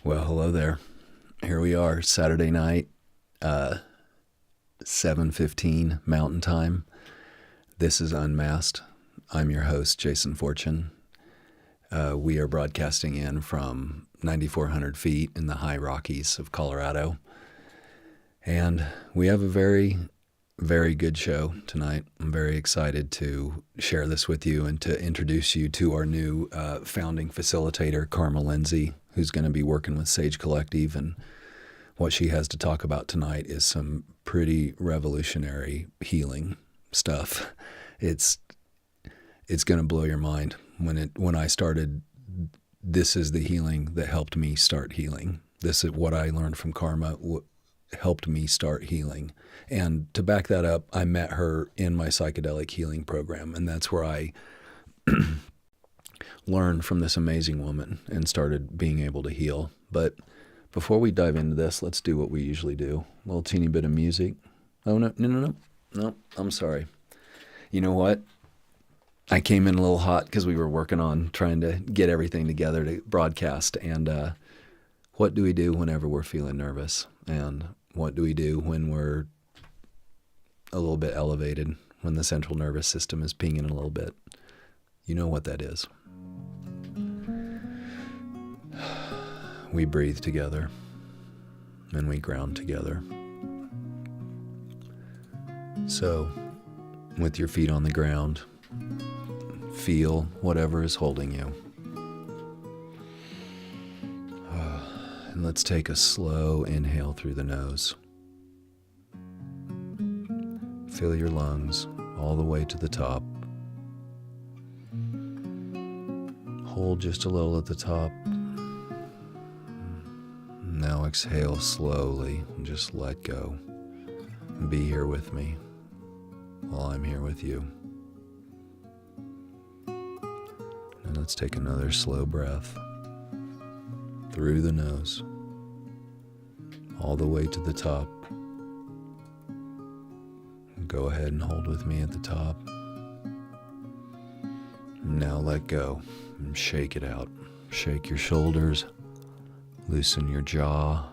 Well, hello there. Here we are, Saturday night, 7:15 Mountain Time. This is Unmasked. I'm your host, Jason Fortune. We are broadcasting in from 9,400 feet in the high Rockies of Colorado. And we have a very, very good show tonight. I'm very excited to share this with you and to introduce you to our new founding facilitator, Kharma Lindsey, who's going to be working with Sage Collective. And what she has to talk about tonight is some pretty revolutionary healing stuff. It's going to blow your mind. When I started, this is the healing that helped me start healing. This is what I learned from Kharma helped me start healing. And to back that up, I met her in my psychedelic healing program, and that's where I learned from this amazing woman and started being able to heal. But before we dive into this, let's do what we usually do. A little teeny bit of music. Oh, no, I'm sorry. You know what? I came in a little hot because we were working on trying to get everything together to broadcast. And what do we do whenever we're feeling nervous? And what do we do when we're a little bit elevated, when the central nervous system is pinging a little bit? You know what that is. We breathe together and we ground together. So, with your feet on the ground, feel whatever is holding you. And let's take a slow inhale through the nose. Fill your lungs all the way to the top. Hold just a little at the top. Now exhale slowly and just let go. Be here with me while I'm here with you. And let's take another slow breath through the nose, all the way to the top. Go ahead and hold with me at the top. Now let go and shake it out. Shake your shoulders. Loosen your jaw.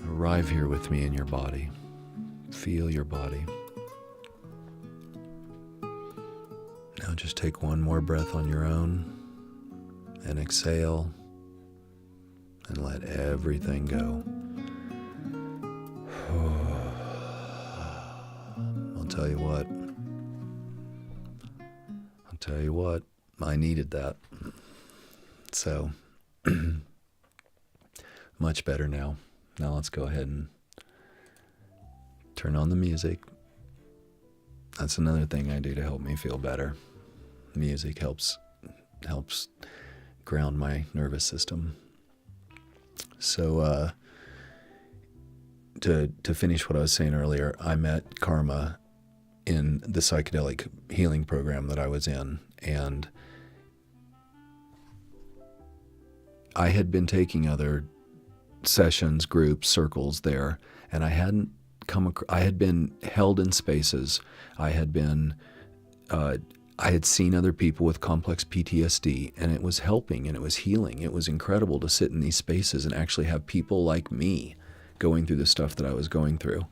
Arrive here with me in your body. Feel your body. Now just take one more breath on your own and exhale and let everything go. I'll tell you what, I needed that. So, much better now. Now let's go ahead and turn on the music. That's another thing I do to help me feel better. Music helps ground my nervous system. So, to finish what I was saying earlier, I met Kharma in the psychedelic healing program that I was in, and I had been taking other sessions, groups, circles there, and I hadn't I had been held in spaces. I had been, uh, I had seen other people with complex PTSD, and it was helping and it was healing. It was incredible to sit in these spaces and actually have people like me going through the stuff that I was going through.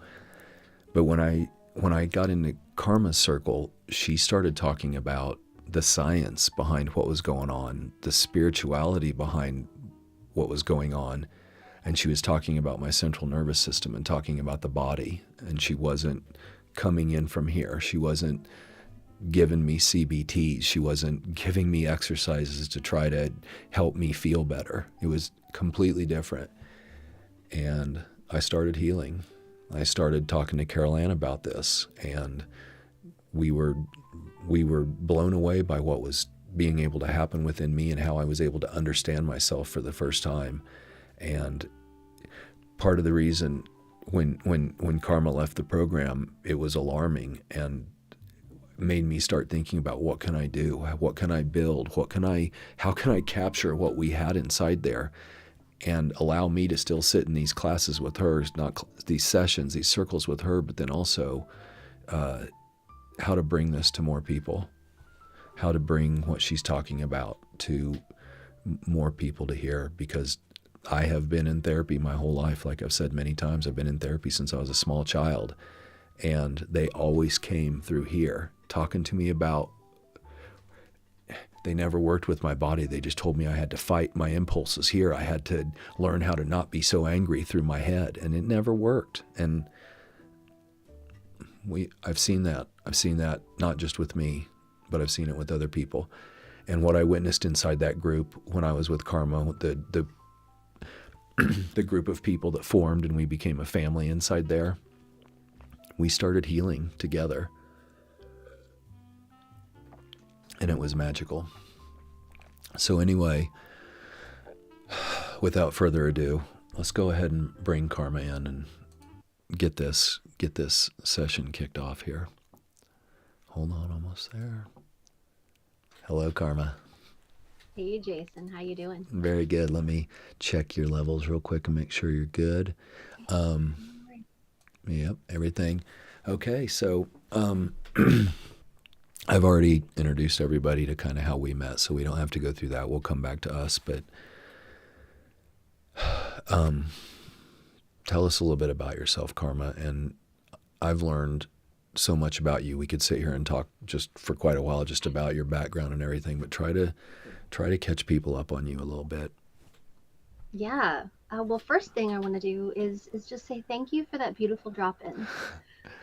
But when I got into Karma's circle, she started talking about the science behind what was going on, the spirituality behind what was going on. And she was talking about my central nervous system and talking about the body. And she wasn't coming in from here. She wasn't giving me CBTs. She wasn't giving me exercises to try to help me feel better. It was completely different. And I started healing. I started talking to Carol Ann about this, and we were blown away by what was being able to happen within me and how I was able to understand myself for the first time. And part of the reason when Karma left the program, it was alarming and made me start thinking about what can I do? What can I build? How can I capture what we had inside there and allow me to still sit in these classes with her, not these sessions, these circles with her, but then also how to bring this to more people, how to bring what she's talking about to more people to hear, because I have been in therapy my whole life. Like I've said many times, I've been in therapy since I was a small child, and they always came through here talking to me about, they never worked with my body. They just told me I had to fight my impulses here. I had to learn how to not be so angry through my head, and it never worked. And I've seen that. I've seen that not just with me, but I've seen it with other people. And what I witnessed inside that group when I was with Karma, the group of people that formed and we became a family inside there, we started healing together. And it was magical. So anyway, without further ado, let's go ahead and bring Karma in and get this session kicked off here. Hold on, almost there. Hello, Karma. Hey Jason, how you doing? Very good. Let me check your levels real quick and make sure you're good. Um, yep, everything. Okay, so I've already introduced everybody to kind of how we met, so we don't have to go through that. We'll come back to us, but tell us a little bit about yourself, Karma. And I've learned so much about you. We could sit here and talk just for quite a while just about your background and everything, but try to catch people up on you a little bit. Yeah. Well, first thing I want to do is just say thank you for that beautiful drop in.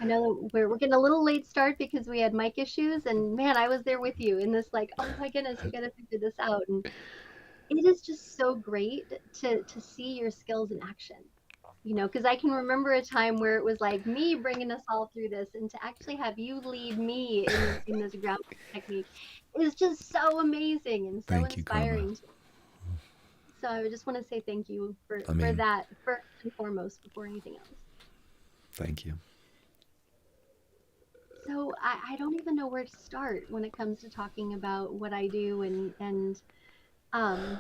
I know that we're getting a little late start because we had mic issues, and man, I was there with you in this like, oh my goodness, we got to figure this out. And it is just so great to see your skills in action. Because I can remember a time where it was like me bringing us all through this, and to actually have you lead me in this ground technique is just so amazing and so Thank you, Karma. inspiring. So I just want to say thank you I for mean, that first and foremost before anything else. thank you. So I don't even know where to start when it comes to talking about what I do and I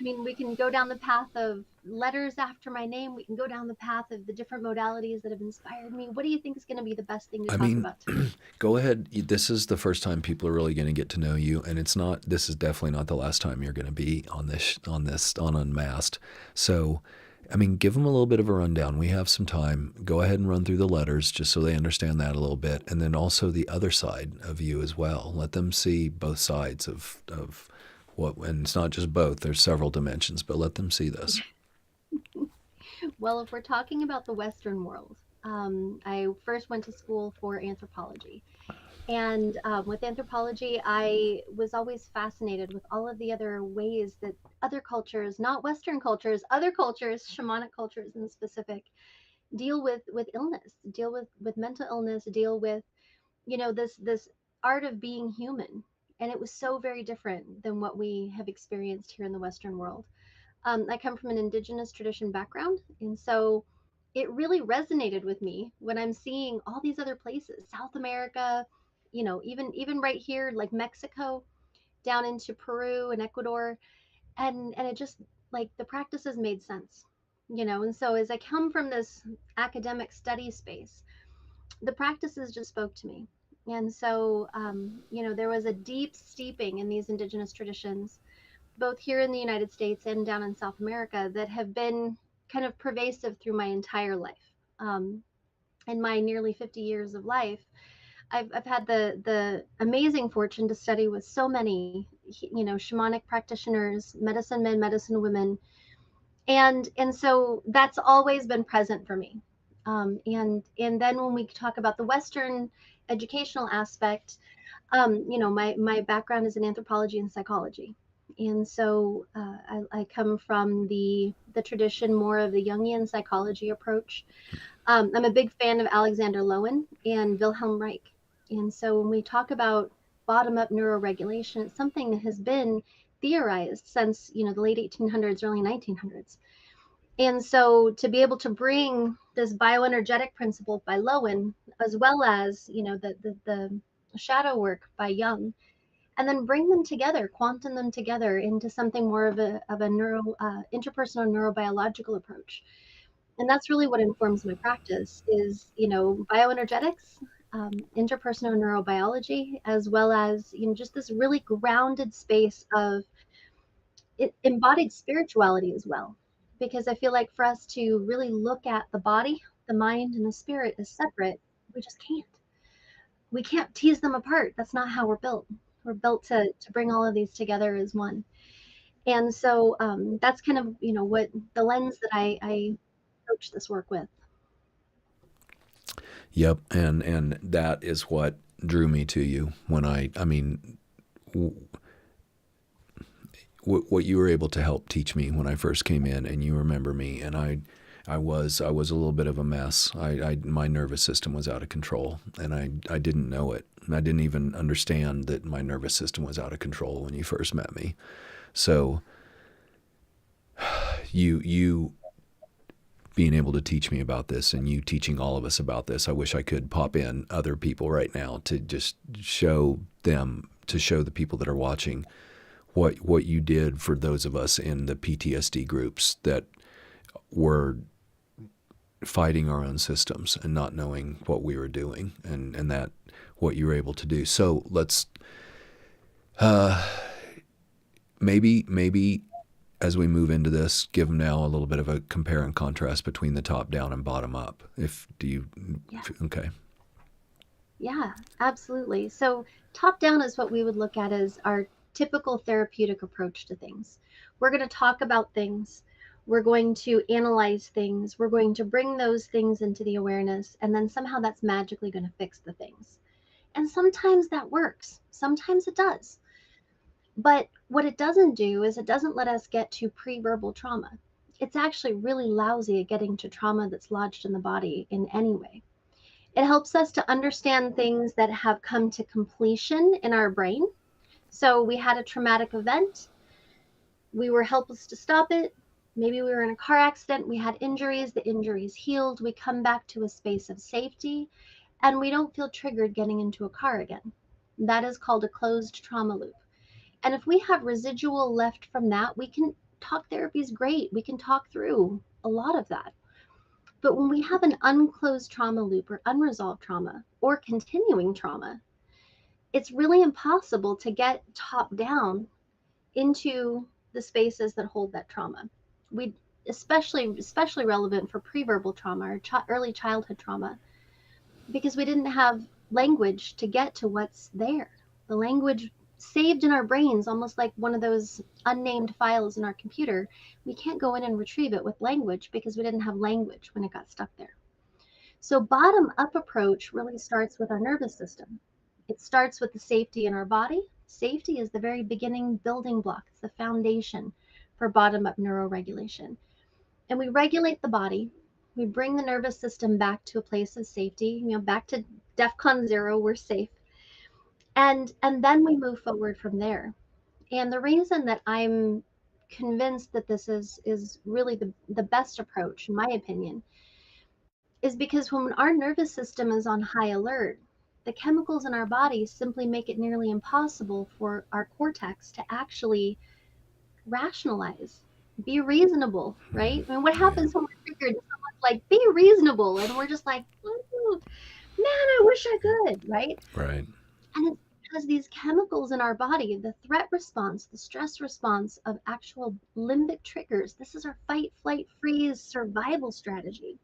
mean, we can go down the path of letters after my name. We can go down the path of the different modalities that have inspired me. What do you think is going to be the best thing to I talk mean, about today? go ahead. This is the first time people are really going to get to know you, and it's not. This is definitely not the last time you're going to be on Unmasked. So, I mean, give them a little bit of a rundown. We have some time. Go ahead and run through the letters just so they understand that a little bit, and then also the other side of you as well. Let them see both sides of what, and it's not just both. There's several dimensions, but let them see this. Well, if we're talking about the Western world, I first went to school for anthropology. And with anthropology, I was always fascinated with all of the other ways that other cultures, not Western cultures, other cultures, shamanic cultures in specific, deal with illness, deal with mental illness, deal with this art of being human. And it was so very different than what we have experienced here in the Western world. I come from an indigenous tradition background, and so it really resonated with me when I'm seeing all these other places, South America, even right here, like Mexico, down into Peru and Ecuador, and it just, like, the practices made sense, and so as I come from this academic study space, the practices just spoke to me. And so, there was a deep steeping in these indigenous traditions, both here in the United States and down in South America, that have been kind of pervasive through my entire life. In my nearly 50 years of life, I've had the amazing fortune to study with so many, shamanic practitioners, medicine men, medicine women, and so that's always been present for me. And then when we talk about the Western educational aspect, my background is in anthropology and psychology, and so I come from the tradition more of the Jungian psychology approach. I'm a big fan of Alexander Lowen and Wilhelm Reich. And so when we talk about bottom up neuroregulation, it's something that has been theorized since, the late 1800s, early 1900s. And so to be able to bring this bioenergetic principle by Lowen, as well as, the shadow work by Jung, and then bring them together, quantum them together into something more of a interpersonal neurobiological approach, and that's really what informs my practice is, bioenergetics, interpersonal neurobiology, as well as, just this really grounded space of embodied spirituality as well. Because I feel like for us to really look at the body, the mind, and the spirit as separate, we just can't. We can't tease them apart. That's not how we're built. We're built to bring all of these together as one. And so that's kind of, what the lens that I approach this work with. Yep, and that is what drew me to you when I mean, what you were able to help teach me when I first came in, and you remember me, and I was a little bit of a mess. My nervous system was out of control, and I didn't know it. I didn't even understand that my nervous system was out of control when you first met me. So you being able to teach me about this, and you teaching all of us about this. I wish I could pop in other people right now to just show them, to show the people that are watching what you did for those of us in the PTSD groups that were fighting our own systems and not knowing what we were doing, and that what you were able to do. So let's maybe as we move into this, give them now a little bit of a compare and contrast between the top down and bottom up. Yeah. Okay. Yeah, absolutely. So, top down is what we would look at as our typical therapeutic approach to things. We're going to talk about things, we're going to analyze things, we're going to bring those things into the awareness, and then somehow that's magically going to fix the things. And sometimes that works, sometimes it does. But what it doesn't do is it doesn't let us get to pre-verbal trauma. It's actually really lousy at getting to trauma that's lodged in the body in any way. It helps us to understand things that have come to completion in our brain. So we had a traumatic event, we were helpless to stop it. Maybe we were in a car accident, we had injuries, the injuries healed, we come back to a space of safety, and we don't feel triggered getting into a car again. That is called a closed trauma loop. And if we have residual left from that, we can talk therapy is great. We can talk through a lot of that. But when we have an unclosed trauma loop or unresolved trauma or continuing trauma, it's really impossible to get top down into the spaces that hold that trauma. We especially relevant for pre-verbal trauma or early childhood trauma, because we didn't have language to get to what's there. The language saved in our brains, almost like one of those unnamed files in our computer. We can't go in and retrieve it with language because we didn't have language when it got stuck there. So bottom up approach really starts with our nervous system. It starts with the safety in our body. Safety is the very beginning building block. It's the foundation for bottom up neuroregulation. And we regulate the body. We bring the nervous system back to a place of safety, back to DEFCON 0, we're safe. And then we move forward from there. And the reason that I'm convinced that this is really the best approach, in my opinion, is because when our nervous system is on high alert, the chemicals in our body simply make it nearly impossible for our cortex to actually rationalize, be reasonable, right? I mean, what Yeah. happens when we're triggered? Someone's like, be reasonable. And we're just like, "Ooh, man, I wish I could," right? Right. And it's because these chemicals in our body, the threat response, the stress response of actual limbic triggers, this is our fight, flight, freeze survival strategy.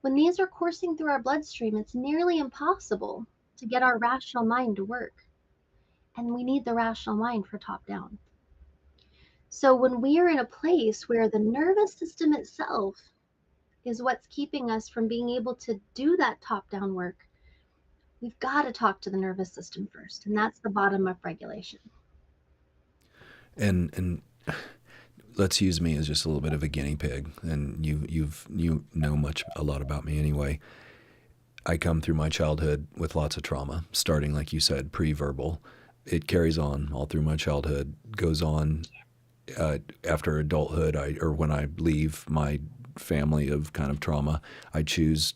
When these are coursing through our bloodstream, it's nearly impossible to get our rational mind to work. And we need the rational mind for top down. So when we are in a place where the nervous system itself is what's keeping us from being able to do that top down work, we've got to talk to the nervous system first. And that's the bottom up regulation. And let's use me as just a little bit of a guinea pig. And you know a lot about me anyway. I come through my childhood with lots of trauma, starting, like you said, pre-verbal. It carries on all through my childhood, goes on after adulthood, or when I leave my family of kind of trauma, I choose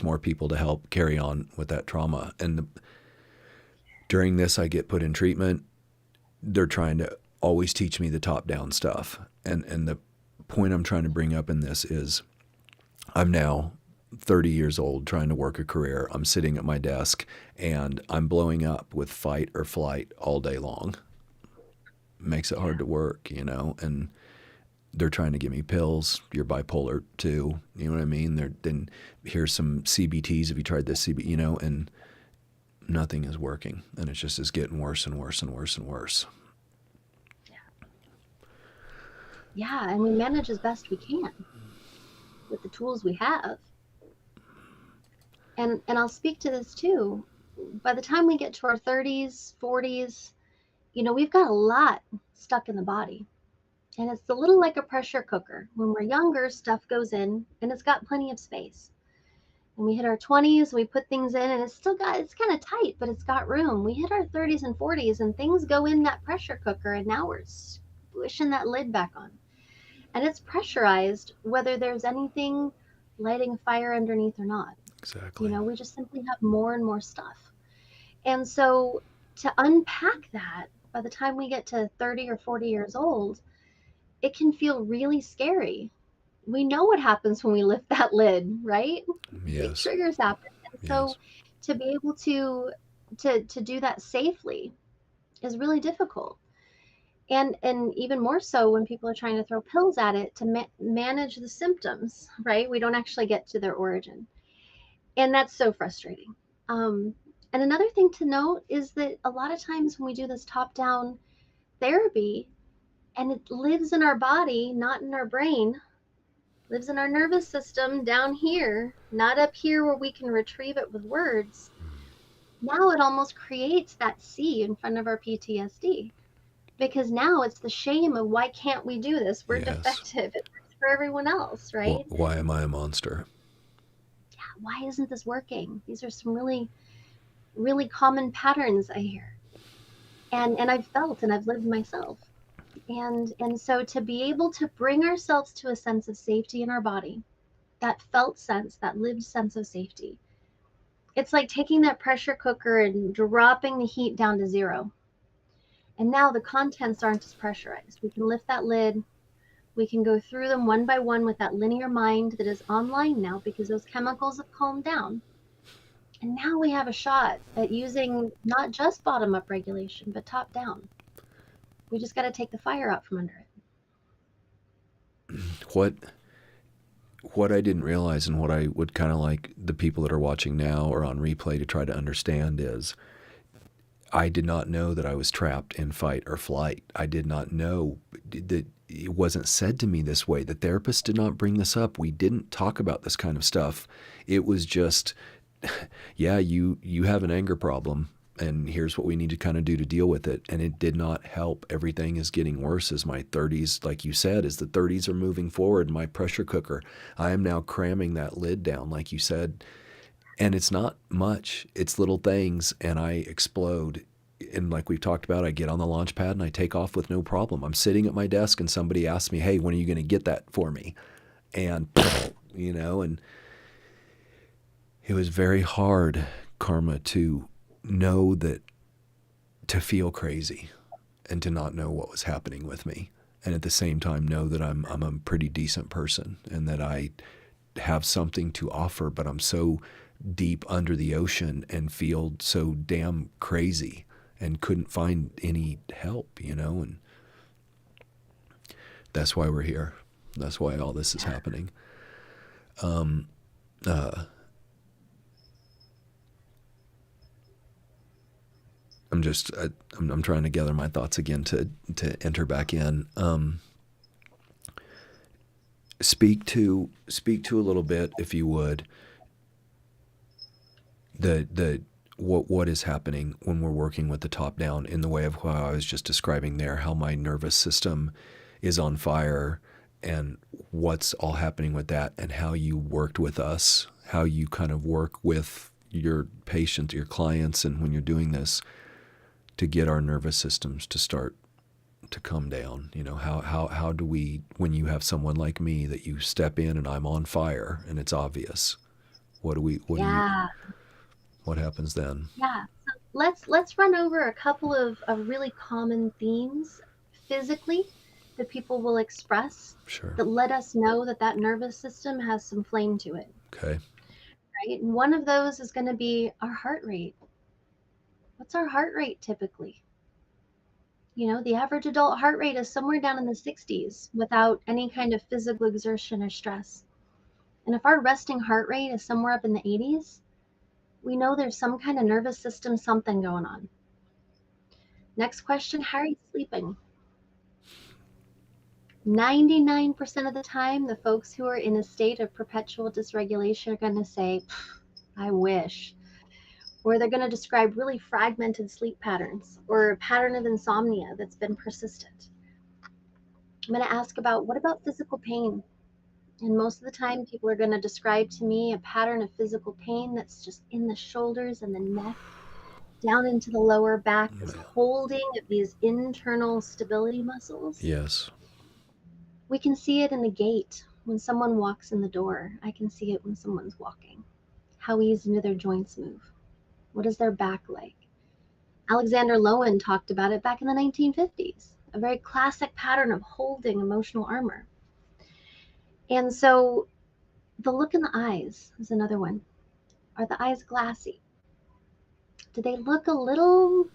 more people to help carry on with that trauma. And during this, I get put in treatment. They're trying to always teach me the top-down stuff. And the point I'm trying to bring up in this is I'm now 30 years old trying to work a career. I'm sitting at my desk and I'm blowing up with fight or flight all day long. Makes it hard to work, and they're trying to give me pills. You're bipolar too. You know what I mean? Then here's some CBTs. Have you tried this CBT? And nothing is working. And it's just getting worse and worse and worse and worse. Yeah, and we manage as best we can with the tools we have. And I'll speak to this too. By the time we get to our 30s, 40s, we've got a lot stuck in the body. And it's a little like a pressure cooker. When we're younger, stuff goes in and it's got plenty of space. When we hit our 20s, we put things in and it's kind of tight, but it's got room. We hit our 30s and 40s and things go in that pressure cooker and now we're squishing that lid back on. And it's pressurized whether there's anything lighting a fire underneath or not. Exactly. We just simply have more and more stuff. And so to unpack that, by the time we get to 30 or 40 years old, it can feel really scary. We know what happens when we lift that lid, right? Yes. Big triggers happen. And Yes. so to be able to do that safely is really difficult. And even more so when people are trying to throw pills at it to manage the symptoms, right? We don't actually get to their origin. And that's so frustrating. And another thing to note is that a lot of times when we do this top-down therapy and it lives in our body, not in our brain, lives in our nervous system down here, not up here where we can retrieve it with words, now it almost creates that C in front of our PTSD. Because now it's the shame of why can't we do this? We're defective. It works for everyone else, right? Well, why am I a monster? Yeah, why isn't this working? These are some really, really common patterns I hear. And I've felt and I've lived myself. And so to be able to bring ourselves to a sense of safety in our body, that felt sense, that lived sense of safety, it's like taking that pressure cooker and dropping the heat down to zero. And now the contents aren't as pressurized. We can lift that lid. We can go through them one by one with that linear mind that is online now because those chemicals have calmed down. And now we have a shot at using not just bottom-up regulation, but top-down. We just got to take the fire out from under it. What I didn't realize, and what I would kind of like the people that are watching now or on replay to try to understand, is I did not know that I was trapped in fight or flight. I did not know that it wasn't said to me this way. The therapist did not bring this up. We didn't talk about this kind of stuff. It was just, yeah, you have an anger problem, and here's what we need to kind of do to deal with it. And it did not help. Everything is getting worse as my 30s, like you said, as the 30s are moving forward. My pressure cooker, I am now cramming that lid down, like you said. And it's not much. It's little things, and I explode. And like we've talked about, I get on the launch pad and I take off with no problem. I'm sitting at my desk and somebody asks me, hey, when are you going to get that for me? and and it was very hard, Kharma, to know that, to feel crazy and to not know what was happening with me, and at the same time know that I'm a pretty decent person and that I have something to offer, but I'm so deep under the ocean and feel so damn crazy and couldn't find any help, and that's why we're here. That's why all this is happening. Uh, I'm trying to gather my thoughts again to enter back in. Speak to a little bit, if you would, the what is happening when we're working with the top down, in the way of how I was just describing there, how my nervous system is on fire, and what's all happening with that, and how you worked with us, how you kind of work with your patients, your clients, and when you're doing this, to get our nervous systems to start to come down. How do we, when you have someone like me that you step in and I'm on fire and it's obvious, what Yeah. happens then? Yeah. So let's run over a couple of really common themes physically that people will express Sure. that let us know that that nervous system has some flame to it, Okay. right? And one of those is going to be our heart rate. What's our heart rate typically? The average adult heart rate is somewhere down in the 60s without any kind of physical exertion or stress. And if our resting heart rate is somewhere up in the 80s, we know there's some kind of nervous system something going on. Next question, how are you sleeping? 99% of the time, the folks who are in a state of perpetual dysregulation are going to say, I wish. Or they're going to describe really fragmented sleep patterns or a pattern of insomnia that's been persistent. I'm going to ask about, what about physical pain? And most of the time, people are going to describe to me a pattern of physical pain that's just in the shoulders and the neck, down into the lower back, this holding of these internal stability muscles. Yes. We can see it in the gait when someone walks in the door. I can see it when someone's walking. How easy do their joints move? What is their back like? Alexander Lowen talked about it back in the 1950s, a very classic pattern of holding emotional armor. And so the look in the eyes is another one. Are the eyes glassy? Do they look a little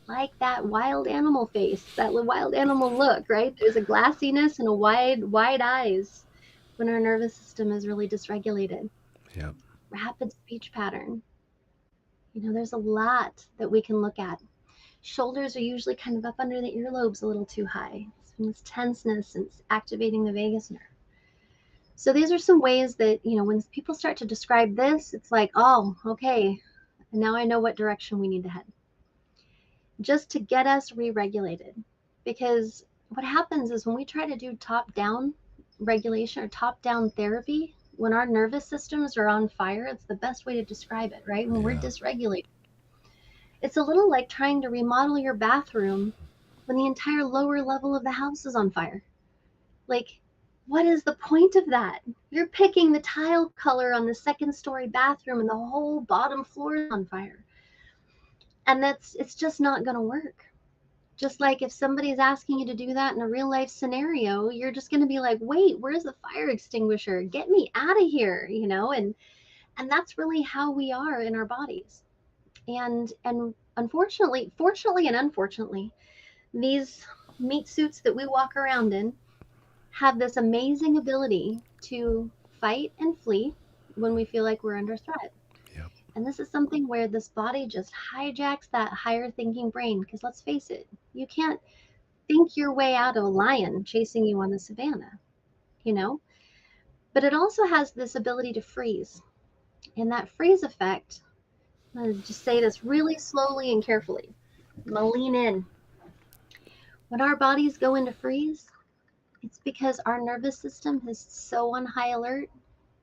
like that wild animal face, that wild animal look, right? There's a glassiness and a wide eyes when our nervous system is really dysregulated. Yeah. Rapid speech pattern. There's a lot that we can look at. Shoulders are usually kind of up under the earlobes a little too high. It's tenseness and it's activating the vagus nerve. So these are some ways that, when people start to describe this, it's like, oh, okay, now I know what direction we need to head. Just to get us re-regulated. Because what happens is when we try to do top-down regulation or top-down therapy, when our nervous systems are on fire, it's the best way to describe it, right? When we're dysregulated. It's a little like trying to remodel your bathroom when the entire lower level of the house is on fire. Like, what is the point of that? You're picking the tile color on the second story bathroom and the whole bottom floor is on fire. And it's just not going to work. Just like if somebody's asking you to do that in a real life scenario, you're just going to be like, wait, where's the fire extinguisher? Get me out of here, and that's really how we are in our bodies. And fortunately and unfortunately, these meat suits that we walk around in have this amazing ability to fight and flee when we feel like we're under threat. Yep. And this is something where this body just hijacks that higher thinking brain. Because let's face it, you can't think your way out of a lion chasing you on the savannah, But it also has this ability to freeze. And that freeze effect, I'm going to just say this really slowly and carefully. I'm going to lean in. When our bodies go into freeze, it's because our nervous system is so on high alert,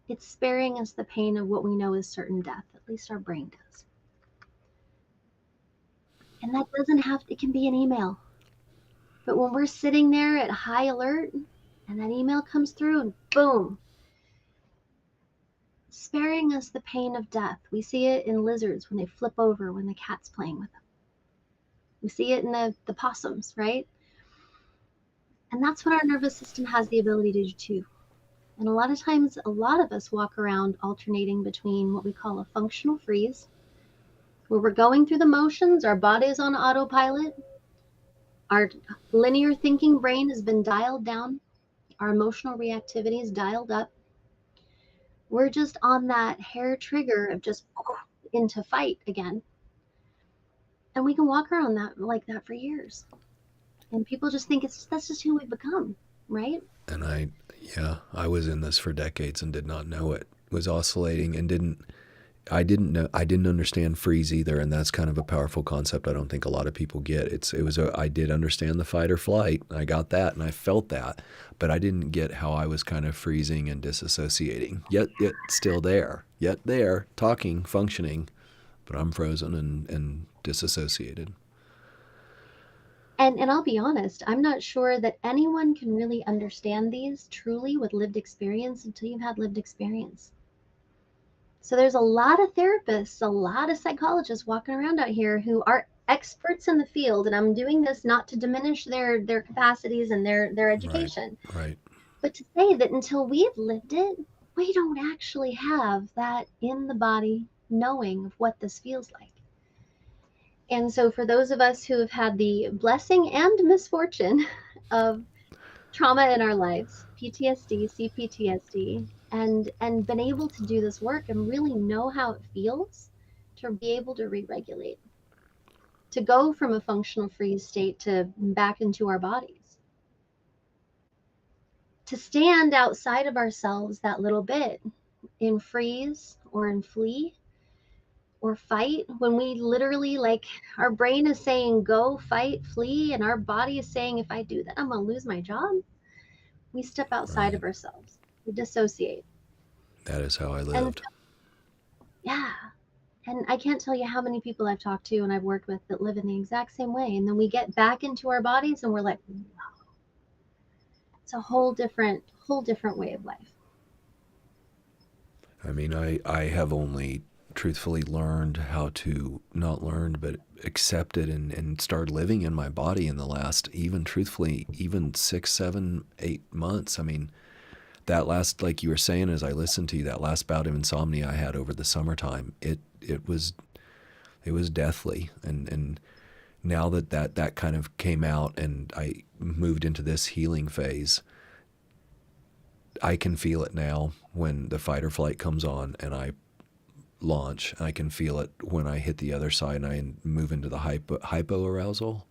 it's sparing us the pain of what we know is certain death. At least our brain does. And that doesn't have to, it can be an email. But when we're sitting there at high alert and that email comes through and boom, sparing us the pain of death. We see it in lizards when they flip over when the cat's playing with them. We see it in the possums, right? And that's what our nervous system has the ability to do too. And a lot of times, a lot of us walk around alternating between what we call a functional freeze, where we're going through the motions, our body is on autopilot, our linear thinking brain has been dialed down, our emotional reactivity is dialed up. We're just on that hair trigger of just into fight again. And we can walk around that like that for years. And people just think that's just who we've become, right? And I was in this for decades and did not know it. Was oscillating and I didn't understand freeze either, and that's kind of a powerful concept I don't think a lot of people get. I did understand the fight or flight. I got that and I felt that, but I didn't get how I was kind of freezing and disassociating. Yet still there. Yet there, talking, functioning, but I'm frozen and disassociated. And I'll be honest, I'm not sure that anyone can really understand these truly with lived experience until you've had lived experience. So there's a lot of therapists, a lot of psychologists walking around out here who are experts in the field, and I'm doing this not to diminish their capacities and their education. Right. But to say that until we've lived it, we don't actually have that in the body knowing of what this feels like. And so for those of us who have had the blessing and misfortune of trauma in our lives, PTSD, CPTSD, and been able to do this work and really know how it feels to be able to re-regulate, to go from a functional freeze state to back into our bodies, to stand outside of ourselves that little bit in freeze or in flee or fight, when we literally, like, our brain is saying go, fight, flee, and our body is saying if I do that I'm gonna lose my job. We step outside of ourselves, we dissociate. That is how I lived. Yeah. And I can't tell you how many people I've talked to and I've worked with that live in the exact same way. And then we get back into our bodies and we're like, wow, it's a whole different way of life. I mean, I have only truthfully learned how to, not learned, but accepted and start living in my body in the last, even 6, 7, 8 months. I mean, that last, like you were saying, as I listened to you, that last bout of insomnia I had over the summertime, it was deathly. And now that kind of came out and I moved into this healing phase, I can feel it now when the fight or flight comes on and I launch. I can feel it when I hit the other side and I move into the hypo arousal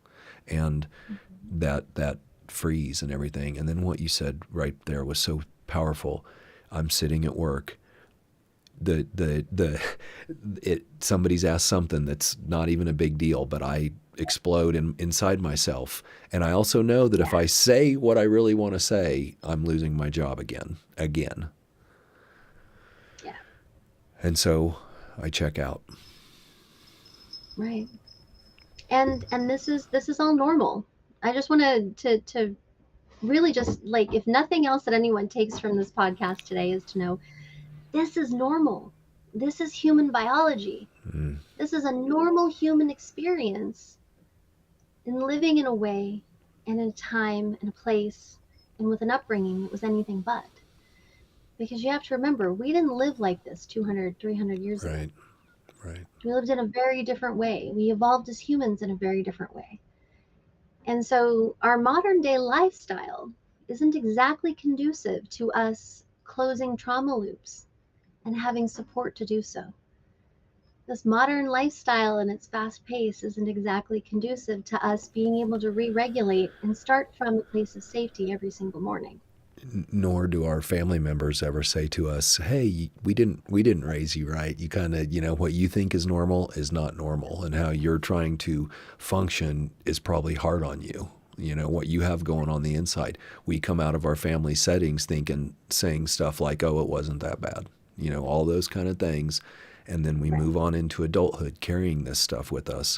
and that freeze and everything. And then what you said right there was so powerful. I'm sitting at work. Somebody's asked something that's not even a big deal, but I explode inside myself. And I also know that if I say what I really want to say, I'm losing my job again. Yeah. And so I check out. Right. And this is all normal. I just wanted to really just, like, if nothing else that anyone takes from this podcast today is to know this is normal. This is human biology. This is a normal human experience in living in a way and in a time and a place and with an upbringing that was anything but. Because you have to remember, we didn't live like this 200, 300 years ago. Right. We lived in a very different way. We evolved as humans in a very different way. And so our modern day lifestyle isn't exactly conducive to us closing trauma loops and having support to do so. This modern lifestyle and its fast pace isn't exactly conducive to us being able to re-regulate and start from a place of safety every single morning. Nor do our family members ever say to us, hey, we didn't raise you right. You kind of, what you think is normal is not normal, and how you're trying to function is probably hard on you. What you have going on the inside. We come out of our family settings saying stuff like, oh, it wasn't that bad. All those kind of things. And then we move on into adulthood carrying this stuff with us.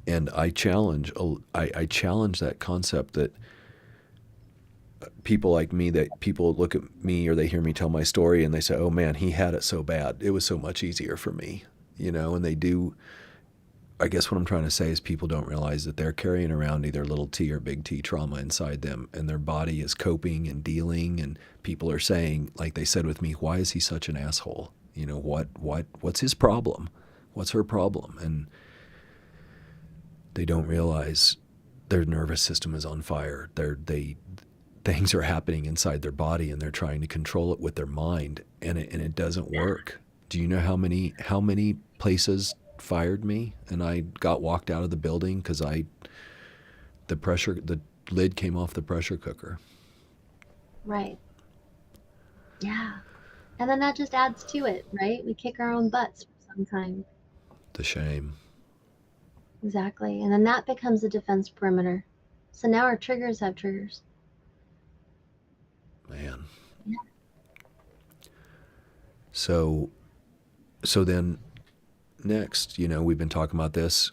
And I challenge that concept that people like me, that people look at me or they hear me tell my story and they say, oh man, he had it so bad. It was so much easier for me, and they do. I guess what I'm trying to say is people don't realize that they're carrying around either little t or big T trauma inside them, and their body is coping and dealing. And people are saying, like they said with me, why is he such an asshole? What's his problem? What's her problem? And they don't realize their nervous system is on fire. Things are happening inside their body, and they're trying to control it with their mind, and it doesn't work. Do you know how many places fired me, and I got walked out of the building because the lid came off the pressure cooker. Right. Yeah. And then that just adds to it, right? We kick our own butts sometimes. The shame. Exactly. And then that becomes a defense perimeter. So now our triggers have triggers. Man. Yeah. So then next, we've been talking about this.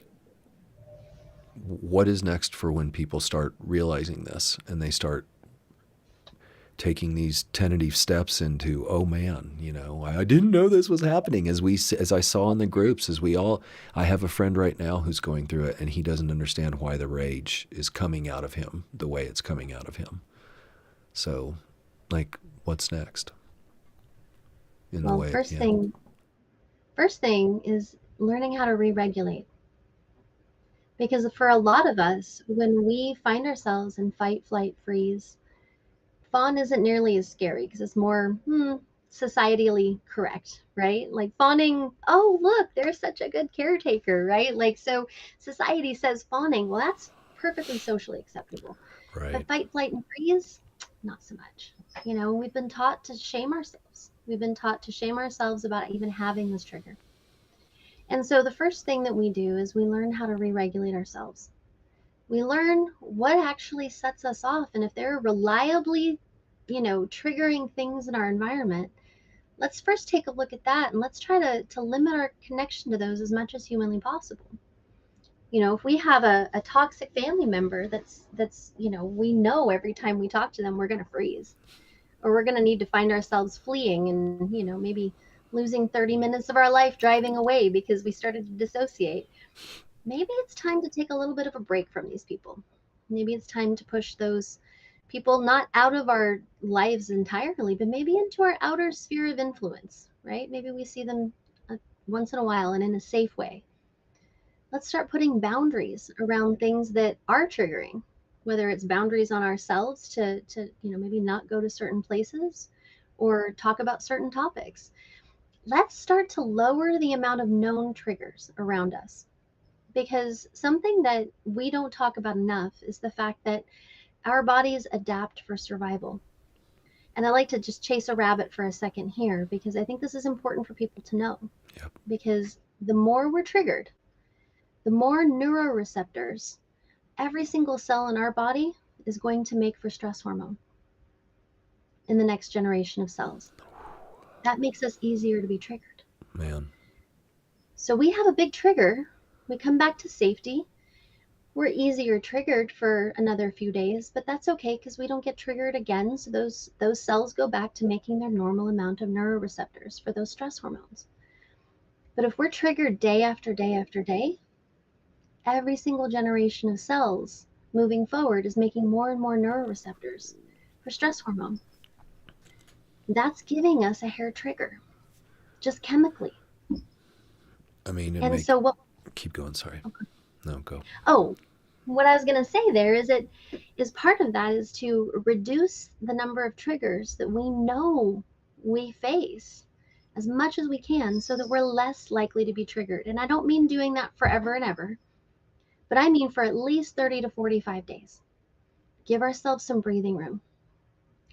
What is next for when people start realizing this and they start taking these tentative steps into, oh man, I didn't know this was happening. As I saw in the groups, I have a friend right now who's going through it, and he doesn't understand why the rage is coming out of him the way it's coming out of him. So, like, what's next? First thing is learning how to re-regulate. Because for a lot of us, when we find ourselves in fight, flight, freeze, fawn isn't nearly as scary because it's more societally correct, right? Like fawning, oh, look, there's such a good caretaker, right? Like, so society says fawning, well, that's perfectly socially acceptable. Right. But fight, flight, and freeze, not so much. We've been taught to shame ourselves. We've been taught to shame ourselves about even having this trigger. And so the first thing that we do is we learn how to re-regulate ourselves. We learn what actually sets us off. And if there are reliably, triggering things in our environment, let's first take a look at that and let's try to limit our connection to those as much as humanly possible. If we have a toxic family member that's we know every time we talk to them, we're going to freeze, or we're going to need to find ourselves fleeing and, maybe losing 30 minutes of our life driving away because we started to dissociate. Maybe it's time to take a little bit of a break from these people. Maybe it's time to push those people not out of our lives entirely, but maybe into our outer sphere of influence, right? Maybe we see them once in a while and in a safe way. Let's start putting boundaries around things that are triggering, whether it's boundaries on ourselves to maybe not go to certain places or talk about certain topics. Let's start to lower the amount of known triggers around us. Because something that we don't talk about enough is the fact that our bodies adapt for survival. And I like to just chase a rabbit for a second here, because I think this is important for people to know. Yep. Because the more we're triggered, the more neuroreceptors every single cell in our body is going to make for stress hormone in the next generation of cells. That makes us easier to be triggered. Man. So we have a big trigger. We come back to safety. We're easier triggered for another few days, but that's okay because we don't get triggered again. So those cells go back to making their normal amount of neuroreceptors for those stress hormones. But if we're triggered day after day after day, every single generation of cells moving forward is making more and more neuroreceptors for stress hormone. That's giving us a hair trigger, just chemically. I mean, keep going. Sorry. Okay. No, go. Oh, what I was going to say there is part of that is to reduce the number of triggers that we know we face as much as we can so that we're less likely to be triggered. And I don't mean doing that forever and ever, but I mean for at least 30 to 45 days. Give ourselves some breathing room.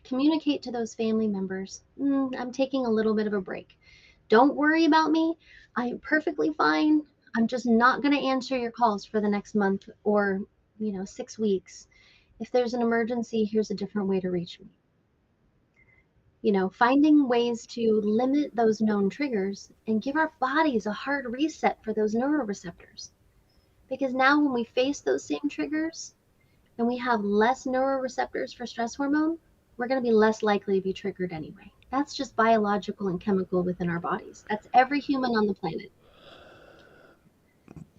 Communicate to those family members, I'm taking a little bit of a break. Don't worry about me. I am perfectly fine. I'm just not going to answer your calls for the next month or, 6 weeks. If there's an emergency, here's a different way to reach me. Finding ways to limit those known triggers and give our bodies a hard reset for those neuroreceptors. Because now when we face those same triggers, and we have less neuroreceptors for stress hormone, we're going to be less likely to be triggered anyway. That's just biological and chemical within our bodies. That's every human on the planet.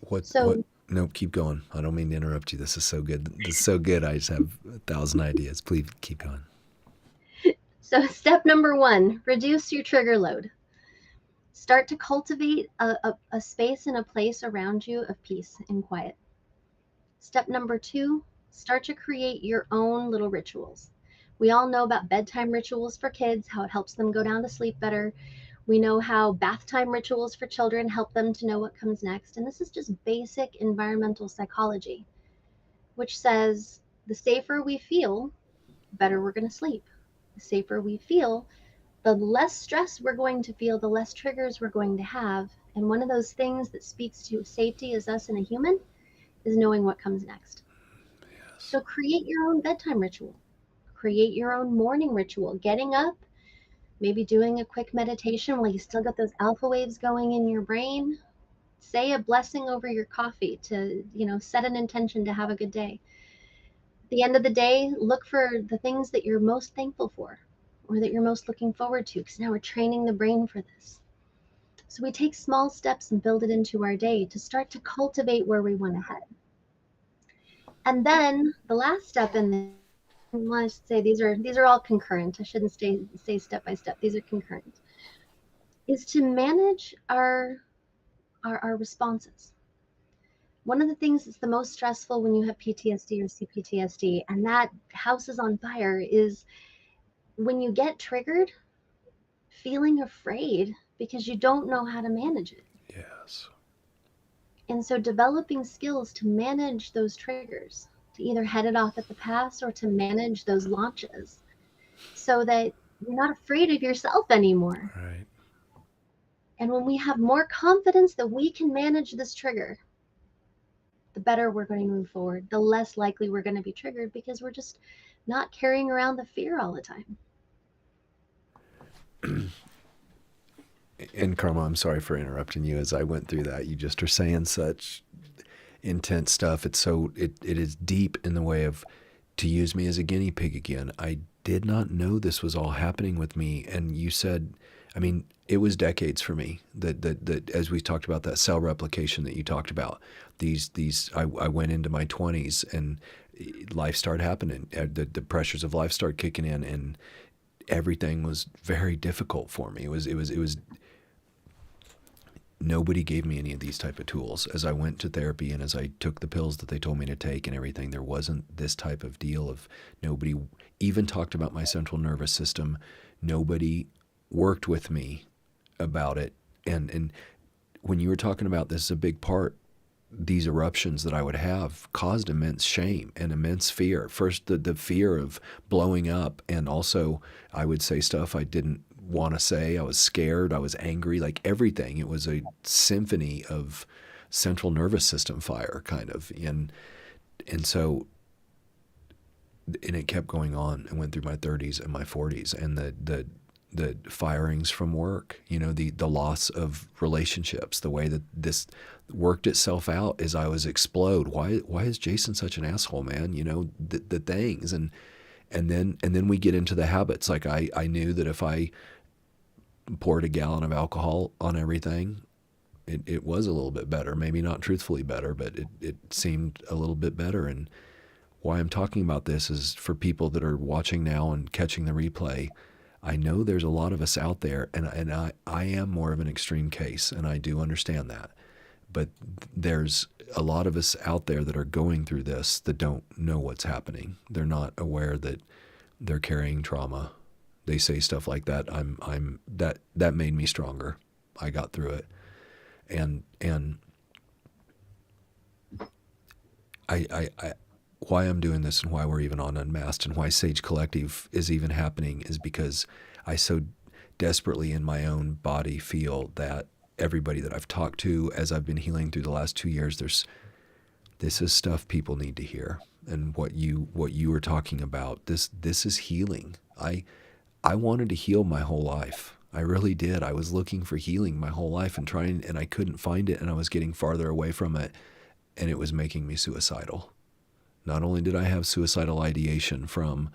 What? So, Nope, keep going. I don't mean to interrupt you. This is so good. This is so good. I just have 1,000 ideas. Please keep going. so step number one, reduce your trigger load. Start to cultivate a space and a place around you of peace and quiet. Step number two, start to create your own little rituals. We all know about bedtime rituals for kids, how it helps them go down to sleep better. We know how bath time rituals for children help them to know what comes next. And this is just basic environmental psychology, which says the safer we feel, the better we're going to sleep. The safer we feel, the less stress we're going to feel, the less triggers we're going to have. And one of those things that speaks to safety as us and a human is knowing what comes next. Yes. So create your own bedtime ritual. Create your own morning ritual. Getting up, maybe doing a quick meditation while you still got those alpha waves going in your brain. Say a blessing over your coffee to, set an intention to have a good day. At the end of the day, look for the things that you're most thankful for or that you're most looking forward to, because now we're training the brain for this. So we take small steps and build it into our day to start to cultivate where we want to head. And then the last step in this, I should say these are all concurrent. I shouldn't say step by step. These are concurrent. Is to manage our responses. One of the things that's the most stressful when you have PTSD or CPTSD and that house is on fire is when you get triggered, feeling afraid because you don't know how to manage it. Yes. And so developing skills to manage those triggers, to either head it off at the pass or to manage those launches so that you're not afraid of yourself anymore. Right. And when we have more confidence that we can manage this trigger, the better we're going to move forward, the less likely we're going to be triggered because we're just not carrying around the fear all the time. And Kharma, I'm sorry for interrupting you as I went through that. You just are saying such intense stuff. It is deep in the way of, to use me as a guinea pig again. I did not know this was all happening with me. And you said, I mean, it was decades for me that as we talked about that cell replication that you talked about, I went into my 20s and life started happening. The pressures of life started kicking in and everything was very difficult for me. It was nobody gave me any of these type of tools. As I went to therapy and as I took the pills that they told me to take and everything, there wasn't this type of deal of, nobody even talked about my central nervous system. Nobody worked with me about it. And when you were talking about this is a big part, these eruptions that I would have caused immense shame and immense fear. First, the fear of blowing up, and also I would say stuff I didn't want to say. I was scared. I was angry, like everything. It was a symphony of central nervous system fire, kind of. And so, and it kept going on and went through my 30s and my 40s, and the firings from work, the loss of relationships, the way that this worked itself out as I was explode. Why is Jason such an asshole, man? The things. And then we get into the habits. Like I knew that if I poured a gallon of alcohol on everything, it was a little bit better. Maybe not truthfully better, but it seemed a little bit better. And why I'm talking about this is for people that are watching now and catching the replay. I know there's a lot of us out there, and I am more of an extreme case, and I do understand that. But there's a lot of us out there that are going through this that don't know what's happening. They're not aware that they're carrying trauma. They say stuff like that. That made me stronger. I got through it, and I why I'm doing this and why we're even on Unmasked and why Sage Collective is even happening is because I so desperately in my own body feel that everybody that I've talked to as I've been healing through the last 2 years, this is stuff people need to hear. And what you were talking about, this is healing. I wanted to heal my whole life. I really did. I was looking for healing my whole life and I couldn't find it, and I was getting farther away from it, and it was making me suicidal. Not only did I have suicidal ideation from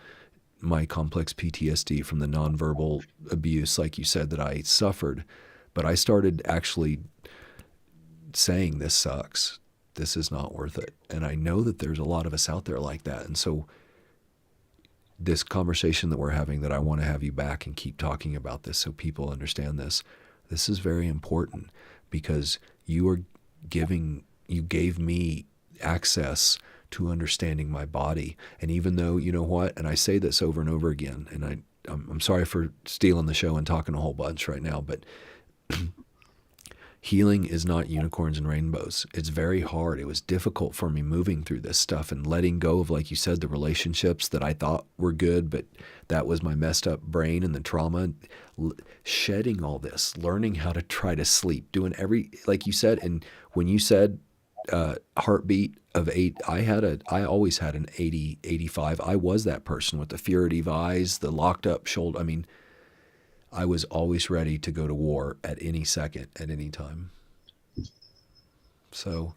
my complex PTSD, from the nonverbal abuse, like you said, that I suffered, but I started actually saying, this sucks. This is not worth it. And I know that there's a lot of us out there like that. And so this conversation that we're having, that I want to have you back and keep talking about this so people understand this, this is very important, because you gave me access to understanding my body. And even though, you know what, and I say this over and over again, and I'm sorry for stealing the show and talking a whole bunch right now, but healing is not unicorns and rainbows. It's very hard. It was difficult for me moving through this stuff and letting go of, like you said, the relationships that I thought were good, but that was my messed up brain and the trauma. Shedding all this, learning how to try to sleep, doing like you said, and when you said heartbeat of 8, I always had an 80, 85. I was that person with the furtive eyes, the locked up shoulder. I mean, I was always ready to go to war at any second, at any time. So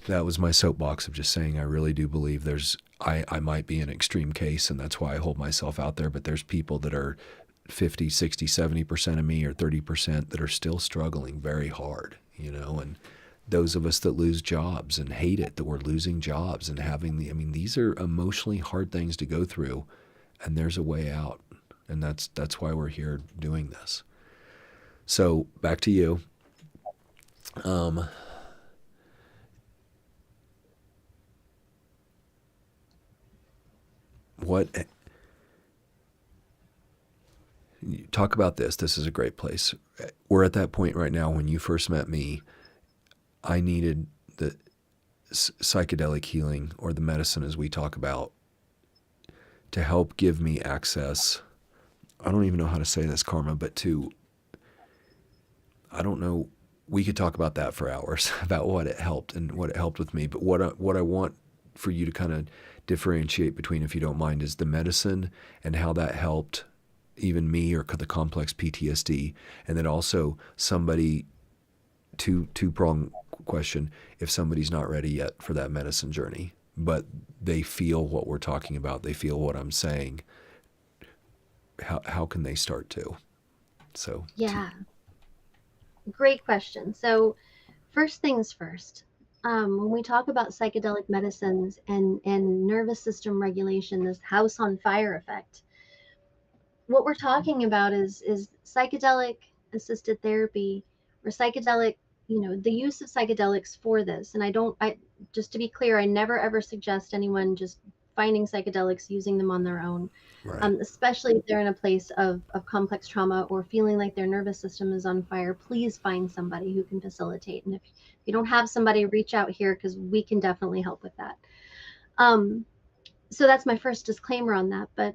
that was my soapbox of just saying, I really do believe I might be an extreme case, and that's why I hold myself out there, but there's people that are 50, 60, 70% of me, or 30% that are still struggling very hard, and those of us that lose jobs and hate it, that we're losing jobs and these are emotionally hard things to go through, and there's a way out. And that's why we're here doing this. So back to you. What? Talk about this. This is a great place. We're at that point right now. When you first met me, I needed the psychedelic healing, or the medicine as we talk about, to help give me access. I don't even know how to say this, Kharma, but I don't know, we could talk about that for hours, about what it helped and what it helped with me. But what I want for you to kind of differentiate between, if you don't mind, is the medicine and how that helped even me, or the complex PTSD. And then also somebody, two-prong question, if somebody's not ready yet for that medicine journey, but they feel what we're talking about, they feel what I'm saying, how can they start to? So Yeah, great question. So first things first, when we talk about psychedelic medicines and nervous system regulation, this house on fire effect, what we're talking about is psychedelic assisted therapy, or psychedelic, the use of psychedelics for this. And I just to be clear, I never ever suggest anyone just finding psychedelics, using them on their own. right. Especially if they're in a place of complex trauma, or feeling like their nervous system is on fire. Please find somebody who can facilitate. And if you don't have somebody, reach out here, because we can definitely help with that. So that's my first disclaimer on that. But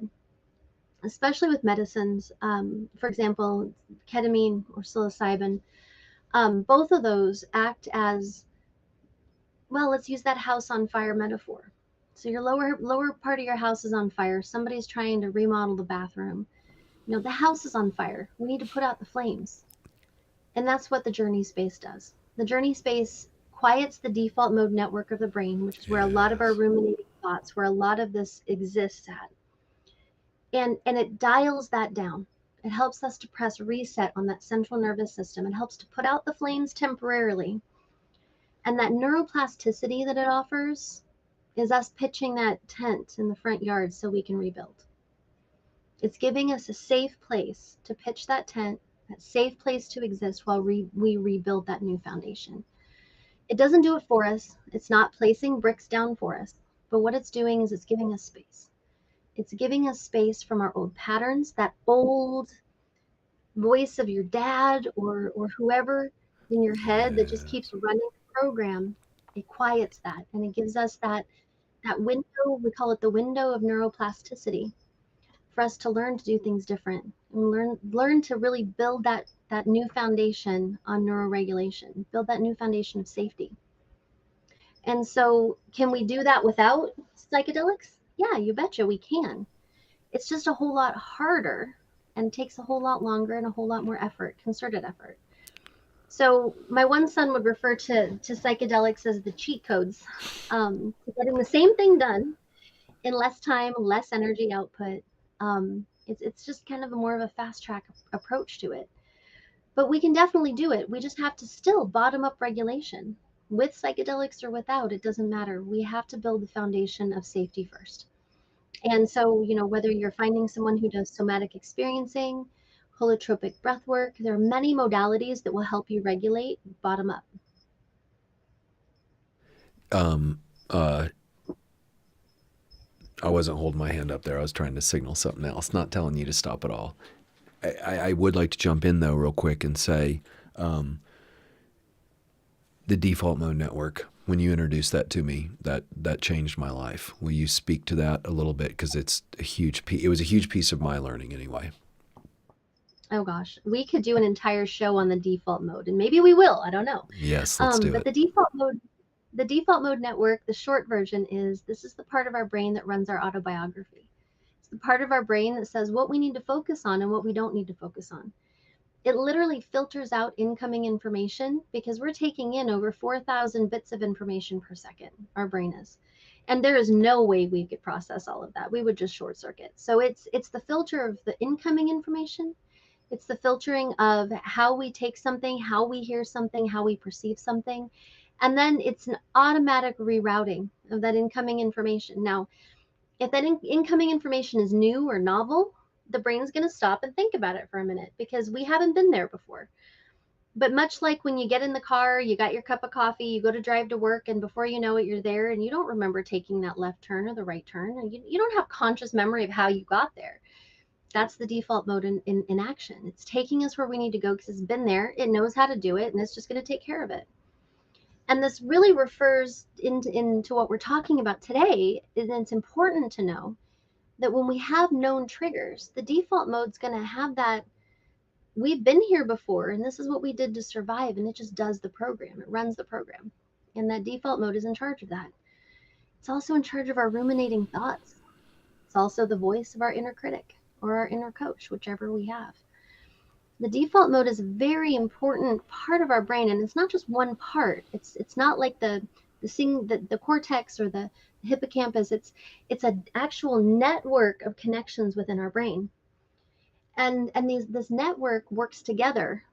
especially with medicines, for example, ketamine or psilocybin, both of those act as, well, let's use that house on fire metaphor. So your lower part of your house is on fire. Somebody's trying to remodel the bathroom. The house is on fire. We need to put out the flames. And that's what the journey space does. The journey space quiets the default mode network of the brain, which is where a lot of our ruminating thoughts, where a lot of this exists at. And it dials that down. It helps us to press reset on that central nervous system. It helps to put out the flames temporarily. And that neuroplasticity that it offers is us pitching that tent in the front yard so we can rebuild. It's giving us a safe place to pitch that tent, that safe place to exist while we rebuild that new foundation. It doesn't do it for us. It's not placing bricks down for us. But what it's doing is it's giving us space. It's giving us space from our old patterns, that old voice of your dad or whoever in your head that just keeps running the program. It quiets that, and it gives us that window. We call it the window of neuroplasticity, for us to learn to do things different, and learn to really build that new foundation on neuroregulation, build that new foundation of safety. And so, can we do that without psychedelics? Yeah, you betcha we can. It's just a whole lot harder, and takes a whole lot longer, and a whole lot more effort, concerted effort. So my one son would refer to psychedelics as the cheat codes, to getting the same thing done in less time, less energy output. It's just kind of a more of a fast track approach to it. But we can definitely do it. We just have to still bottom up regulation. With psychedelics or without, it doesn't matter. We have to build the foundation of safety first. And so, whether you're finding someone who does somatic experiencing, holotropic breath work, there are many modalities that will help you regulate bottom up. Um, uh, I wasn't holding my hand up there. I was trying to signal something else, not telling you to stop at all. I would like to jump in though, real quick, and say the default mode network. When you introduced that to me, that changed my life. Will you speak to that a little bit? Because it's a huge piece. It was a huge piece of my learning, anyway. Oh gosh, we could do an entire show on the default mode, and maybe we will. I don't know. Yes, let's do But it. the default mode network, the short version is this is the part of our brain that runs our autobiography. It's the part of our brain that says what we need to focus on and what we don't need to focus on. It literally filters out incoming information because we're taking in over 4,000 bits of information per second. Our brain is. And there is no way we could process all of that. We would just short circuit. So it's the filter of the incoming information. It's the filtering of how we take something, how we hear something, how we perceive something. And then it's an automatic rerouting of that incoming information. Now, if that incoming information is new or novel, the brain's going to stop and think about it for a minute because we haven't been there before. But much like when you get in the car, you got your cup of coffee, you go to drive to work, and before you know it, you're there and you don't remember taking that left turn or the right turn. And you don't have conscious memory of how you got there. That's the default mode in action. It's taking us where we need to go because it's been there, it knows how to do it, and it's just going to take care of it. And this really refers into what we're talking about today. And it's important to know that when we have known triggers, the default mode's going to have that we've been here before and this is what we did to survive, and it just does the program. It runs the program. And that default mode is in charge of that. It's also in charge of our ruminating thoughts. It's also the voice of our inner critic or our inner coach, whichever we have. The default mode is a very important part of our brain, and it's not just one part. It's not like the cortex or the hippocampus. It's an actual network of connections within our brain, and this network works together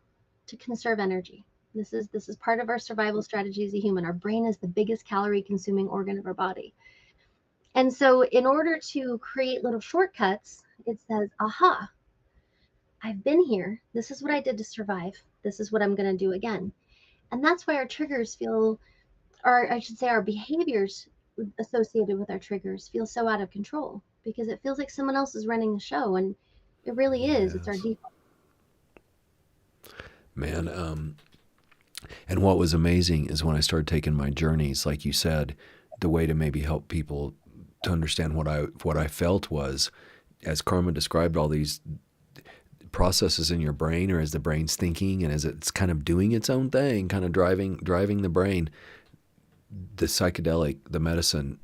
to conserve energy. This is part of our survival strategy as a human. Our brain is the biggest calorie consuming organ of our body, and so in order to create little shortcuts, it says, "Aha! I've been here. This is what I did to survive. This is what I'm going to do again." And that's why our triggers feel, or I should say, our behaviors associated with our triggers feel so out of control because it feels like someone else is running the show. And it really is. It's our Yes, default. man. And what was amazing is when I started taking my journeys, like you said, the way to maybe help people to understand what I felt was, as Karma described, all these processes in your brain, or as the brain's thinking, and as it's kind of doing its own thing, kind of driving the brain. The psychedelic, the medicine,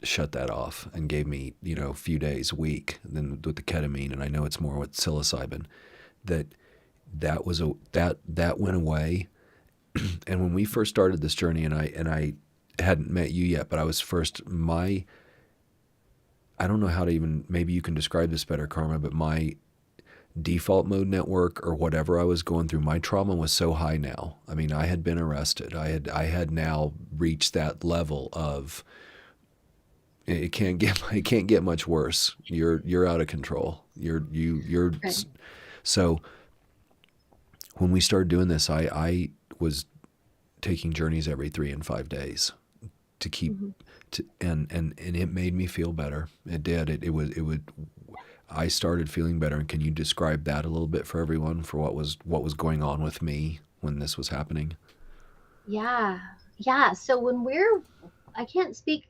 shut that off and gave me, a few days, week, then with the ketamine, and I know it's more with psilocybin. That that went away. And when we first started this journey, and I hadn't met you yet, but I was first my I don't know how to even, maybe you can describe this better, Karma, but my default mode network, or whatever I was going through, my trauma was so high now. I mean, I had been arrested. I had now reached that level of it can't get much worse. You're out of control. You're Right. so when we started doing this, I was taking journeys every 3 and 5 days to keep Hmm. and it made me feel better. It did. It would I started feeling better. And can you describe that a little bit for everyone, for what was going on with me when this was happening? Yeah. Yeah. So I can't speak,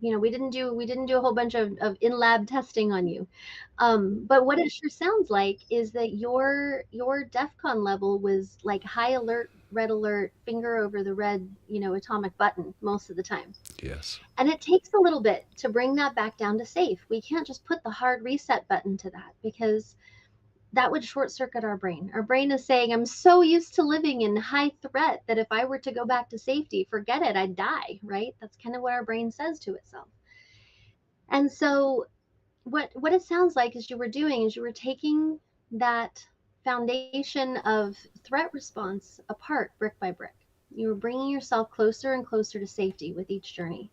we didn't do a whole bunch of in-lab testing on you. But what it sure sounds like is that your DEFCON level was like high alert, red alert, finger over the red, atomic button most of the time. Yes. And it takes a little bit to bring that back down to safe. We can't just put the hard reset button to that because that would short circuit our brain. Our brain is saying, I'm so used to living in high threat that if I were to go back to safety, forget it, I'd die, right? That's kind of what our brain says to itself. And so what it sounds like is you were doing is you were taking that foundation of threat response apart brick by brick. You were bringing yourself closer and closer to safety with each journey,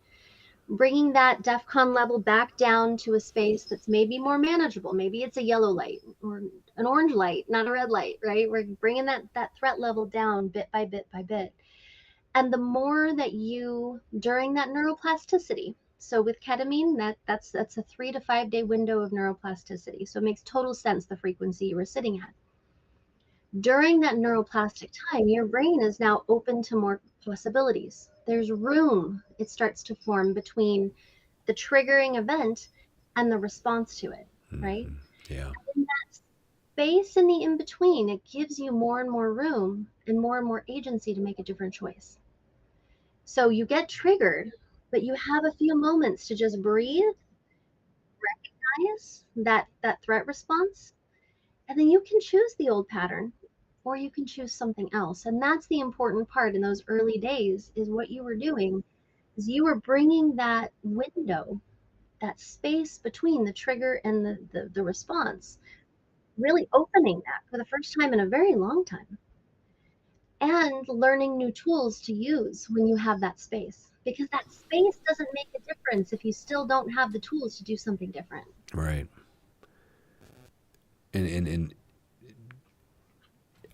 bringing that DEFCON level back down to a space that's maybe more manageable. Maybe it's a yellow light or an orange light, not a red light, right? We're bringing that threat level down bit by bit by bit. And the more that you, during that neuroplasticity, so with ketamine, that's a 3 to 5 day window of neuroplasticity. So it makes total sense the frequency you were sitting at. During that neuroplastic time, your brain is now open to more possibilities. There's room, it starts to form between the triggering event and the response to it, right? Yeah. In that space in the in between, it gives you more and more room and more agency to make a different choice. So you get triggered, but you have a few moments to just breathe, recognize that threat response, and then you can choose the old pattern or you can choose something else. And that's the important part in those early days is what you were doing is you were bringing that window, that space between the trigger and the response, really opening that for the first time in a very long time, and learning new tools to use when you have that space, because that space doesn't make a difference if you still don't have the tools to do something different. Right. And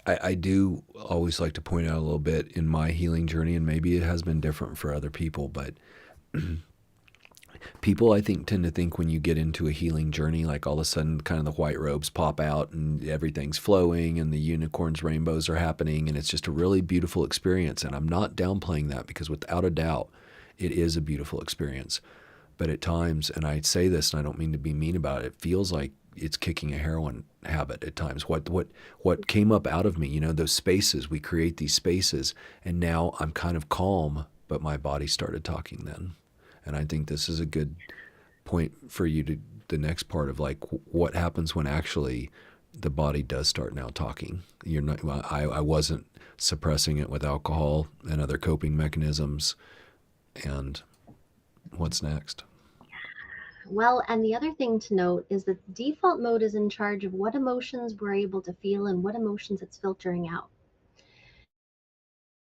I do always like to point out a little bit in my healing journey, and maybe it has been different for other people, but people I think tend to think when you get into a healing journey, like all of a sudden kind of the white robes pop out and everything's flowing and the unicorns, rainbows are happening, and it's just a really beautiful experience. And I'm not downplaying that because without a doubt, it is a beautiful experience. But at times, and I say this and I don't mean to be mean about it, it feels like it's kicking a heroin habit at times. What came up out of me, you know, those spaces, we create these spaces, and now I'm kind of calm, but my body started talking then. And I think this is a good point for you to the next part of like what happens when actually the body does start now talking. You're not. I wasn't suppressing it with alcohol and other coping mechanisms. And what's next? Well, and the other thing to note is that the default mode is in charge of what emotions we're able to feel and what emotions it's filtering out.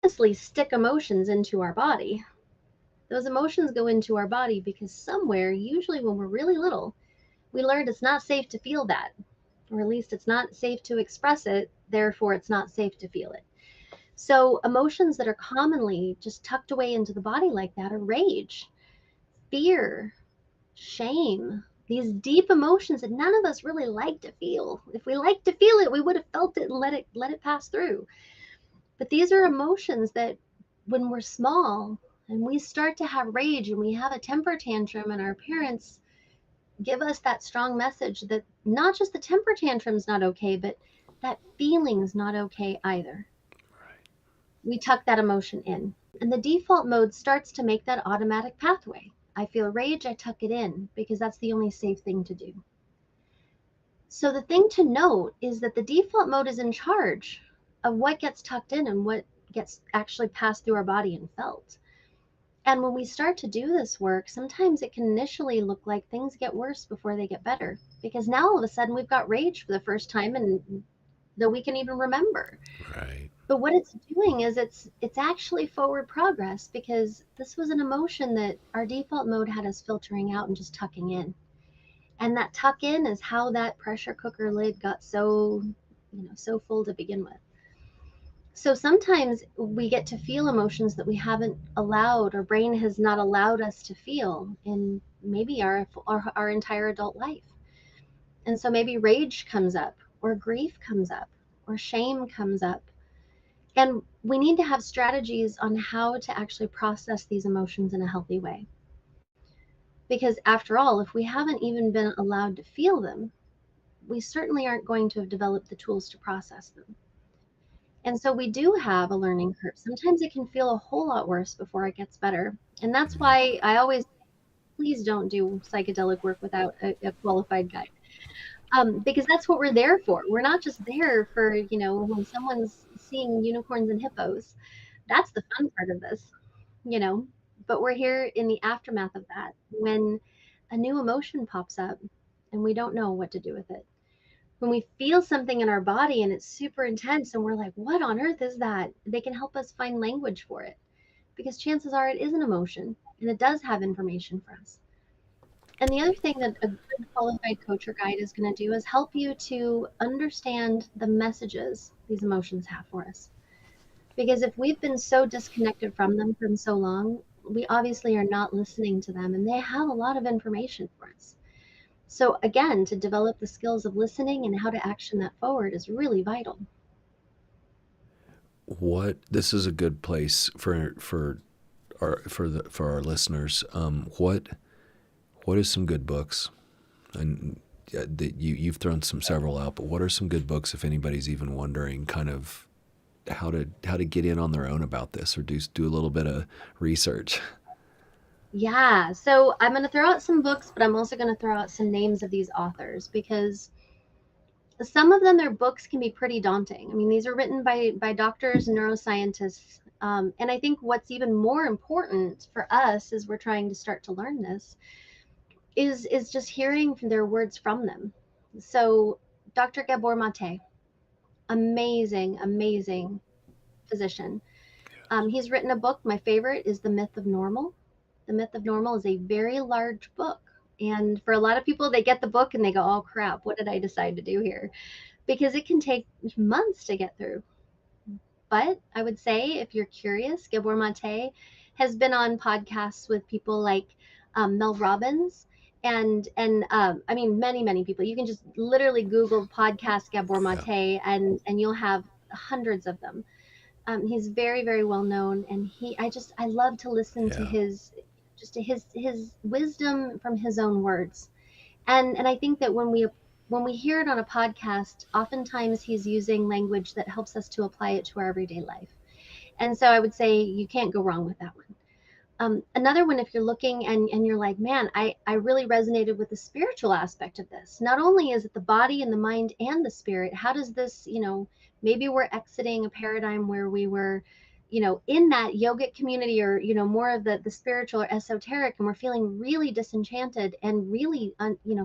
Honestly, stick emotions into our body. Those emotions go into our body because somewhere, usually when we're really little, we learned it's not safe to feel that, or at least it's not safe to express it, therefore it's not safe to feel it. So emotions that are commonly just tucked away into the body like that are rage, fear, shame, these deep emotions that none of us really like to feel. If we like to feel it, we would have felt it and let it pass through. But these are emotions that when we're small and we start to have rage and we have a temper tantrum and our parents give us that strong message that not just the temper tantrum's not okay, but that feeling's not okay either. We tuck that emotion in. And the default mode starts to make that automatic pathway. I feel rage, I tuck it in because that's the only safe thing to do. So the thing to note is that the default mode is in charge of what gets tucked in and what gets actually passed through our body and felt. And when we start to do this work, sometimes it can initially look like things get worse before they get better. Because now all of a sudden we've got rage for the first time and that we can even remember. Right. But what it's doing is it's actually forward progress because this was an emotion that our default mode had us filtering out and just tucking in. And that tuck in is how that pressure cooker lid got so, so full to begin with. So sometimes we get to feel emotions that we haven't allowed, our brain has not allowed us to feel in maybe our entire adult life. And so maybe rage comes up, or grief comes up, or shame comes up. And we need to have strategies on how to actually process these emotions in a healthy way. Because after all, if we haven't even been allowed to feel them, we certainly aren't going to have developed the tools to process them. And so we do have a learning curve. Sometimes it can feel a whole lot worse before it gets better. And that's why I always, please don't do psychedelic work without a qualified guide. Because that's what we're there for. We're not just there for, when someone's seeing unicorns and hippos. That's the fun part of this, you know. But we're here in the aftermath of that when a new emotion pops up and we don't know what to do with it. When we feel something in our body and it's super intense and we're like, what on earth is that? They can help us find language for it because chances are it is an emotion and it does have information for us. And the other thing that a good qualified coach or guide is going to do is help you to understand the messages these emotions have for us. Because if we've been so disconnected from them for so long, we obviously are not listening to them, and they have a lot of information for us. So, again, to develop the skills of listening and how to action that forward is really vital. What this is a good place for our listeners. What is some good books? And that you've thrown several out, but what are some good books if anybody's even wondering kind of how to get in on their own about this or do a little bit of research? Yeah, so I'm going to throw out some books, but I'm also going to throw out some names of these authors because some of them, their books can be pretty daunting. I mean, these are written by doctors and neuroscientists. And I think what's even more important for us as we're trying to start to learn this is just hearing their words from them. So Dr. Gabor Mate, amazing, amazing physician. He's written a book. My favorite is The Myth of Normal. The Myth of Normal is a very large book. And for a lot of people, they get the book and they go, oh crap, what did I decide to do here? Because it can take months to get through. But I would say if you're curious, Gabor Mate has been on podcasts with people like Mel Robbins and I mean many people. You can just literally Google podcast Gabor Yeah, Mate and you'll have hundreds of them. He's very well known, and I love to listen to yeah. his wisdom from his own words. And I think that when we hear it on a podcast, oftentimes he's using language that helps us to apply it to our everyday life. And so I would say you can't go wrong with that one. Another one, if you're looking and you're like, man, I really resonated with the spiritual aspect of this. Not only is it the body and the mind and the spirit, how does this, maybe we're exiting a paradigm where we were, in that yogic community or, more of the spiritual or esoteric, and we're feeling really disenchanted and really,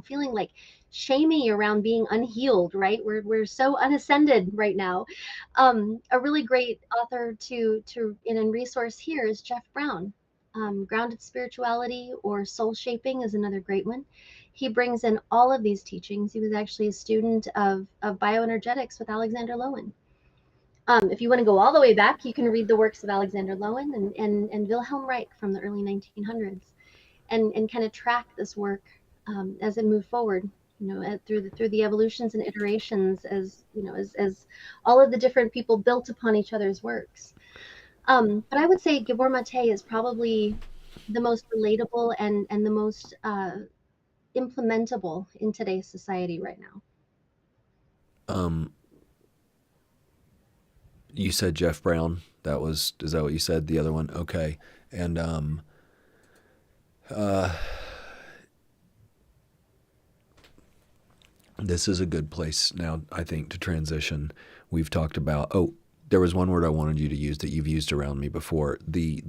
feeling like shamey around being unhealed, right? We're so unascended right now. A really great author and resource here is Jeff Brown. Grounded Spirituality or Soul Shaping is another great one. He brings in all of these teachings. He was actually a student of bioenergetics with Alexander Lowen. If you want to go all the way back, you can read the works of Alexander Lowen and Wilhelm Reich from the early 1900s and kind of track this work as it moved forward. Through the evolutions and iterations, as all of the different people built upon each other's works. But I would say Gabor Mate is probably the most relatable and the most implementable in today's society right now. Um, you said Jeff Brown. Is that what you said? The other one, okay. And uh, this is a good place now, I think, to transition. We've talked about, oh, there was one word I wanted you to use that you've used around me before. The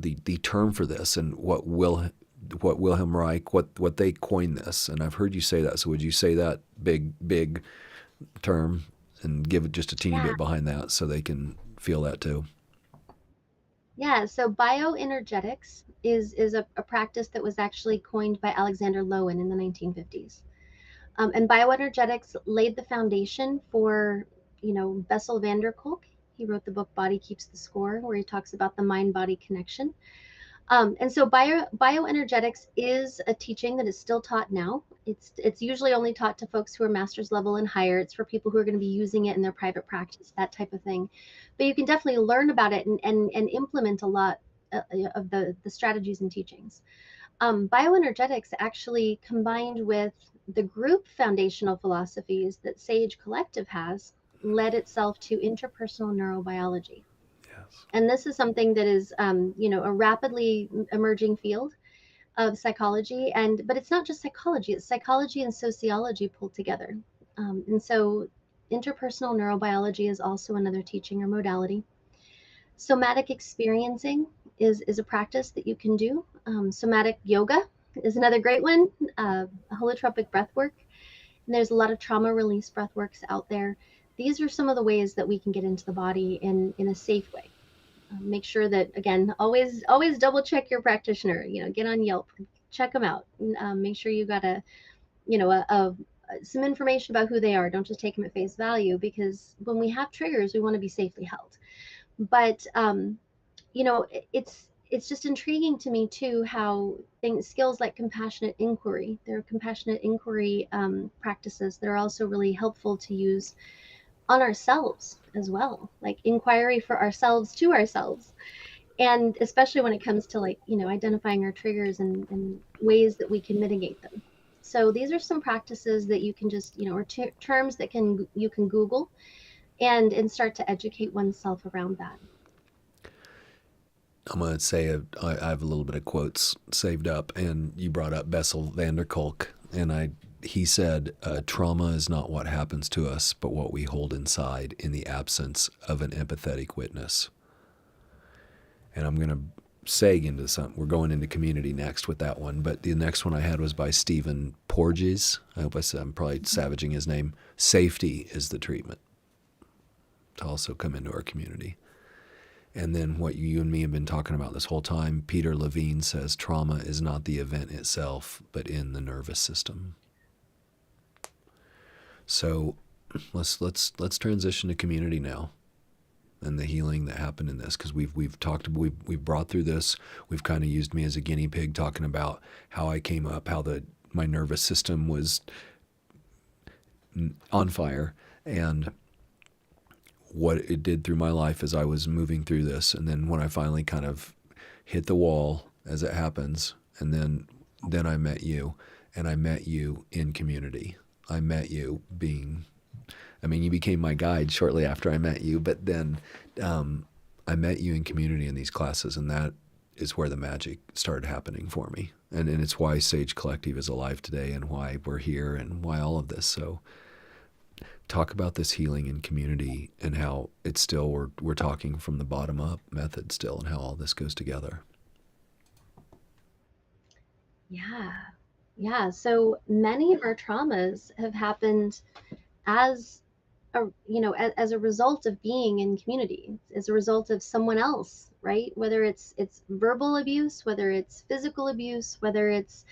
term for this and what Wilhelm Reich, what they coined this, and I've heard you say that. So would you say that big term and give it just a teeny Yeah, bit behind that so they can feel that too? yeah. So bioenergetics is a practice that was actually coined by Alexander Lowen in the 1950s. And bioenergetics laid the foundation for, Bessel van der Kolk. He wrote the book Body Keeps the Score, where he talks about the mind-body connection. And so bioenergetics is a teaching that is still taught now. It's usually only taught to folks who are master's level and higher. It's for people who are going to be using it in their private practice, that type of thing. But you can definitely learn about it and implement a lot of the strategies and teachings. Bioenergetics actually combined with the group foundational philosophies that Sage Collective has led itself to interpersonal neurobiology. Yes. And this is something that is, a rapidly emerging field of psychology. But it's not just psychology; it's psychology and sociology pulled together. And so interpersonal neurobiology is also another teaching or modality. Somatic experiencing is a practice that you can do. Somatic yoga is another great one, holotropic breath work. And there's a lot of trauma release breath works out there. These are some of the ways that we can get into the body in a safe way. Make sure that, again, always double check your practitioner. Get on Yelp, check them out. Make sure you got some information about who they are. Don't just take them at face value, because when we have triggers, we want to be safely held. But it's just intriguing to me too how skills like compassionate inquiry. There are compassionate inquiry practices that are also really helpful to use on ourselves as well, like inquiry for ourselves to ourselves, and especially when it comes to, like, identifying our triggers and ways that we can mitigate them. So these are some practices that you can just, or terms that you can Google and start to educate oneself around that. I'm going to say I have a little bit of quotes saved up, and you brought up Bessel van der Kolk, and he said, trauma is not what happens to us, but what we hold inside in the absence of an empathetic witness. And I'm going to seg into something. We're going into community next with that one, but the next one I had was by Stephen Porges. I hope I'm probably savaging his name. Safety is the treatment to also come into our community. And then what you and me have been talking about this whole time, Peter Levine says trauma is not the event itself, but in the nervous system. So let's transition to community now, and the healing that happened in this, because we've brought through this. We've kind of used me as a guinea pig, talking about how I came up, how my nervous system was on fire, and what it did through my life as I was moving through this. And then when I finally kind of hit the wall, as it happens, and then I met you, and I met you in community. I met you you became my guide shortly after I met you, but then I met you in community in these classes, and that is where the magic started happening for me. And it's why Sage Collective is alive today, and why we're here, and why all of this. So talk about this healing in community, and how it's still, we're talking from the bottom up method still, and how all this goes together. Yeah. So many of our traumas have happened as as a result of being in community, as a result of someone else, right? Whether it's verbal abuse, whether it's physical abuse, whether it's,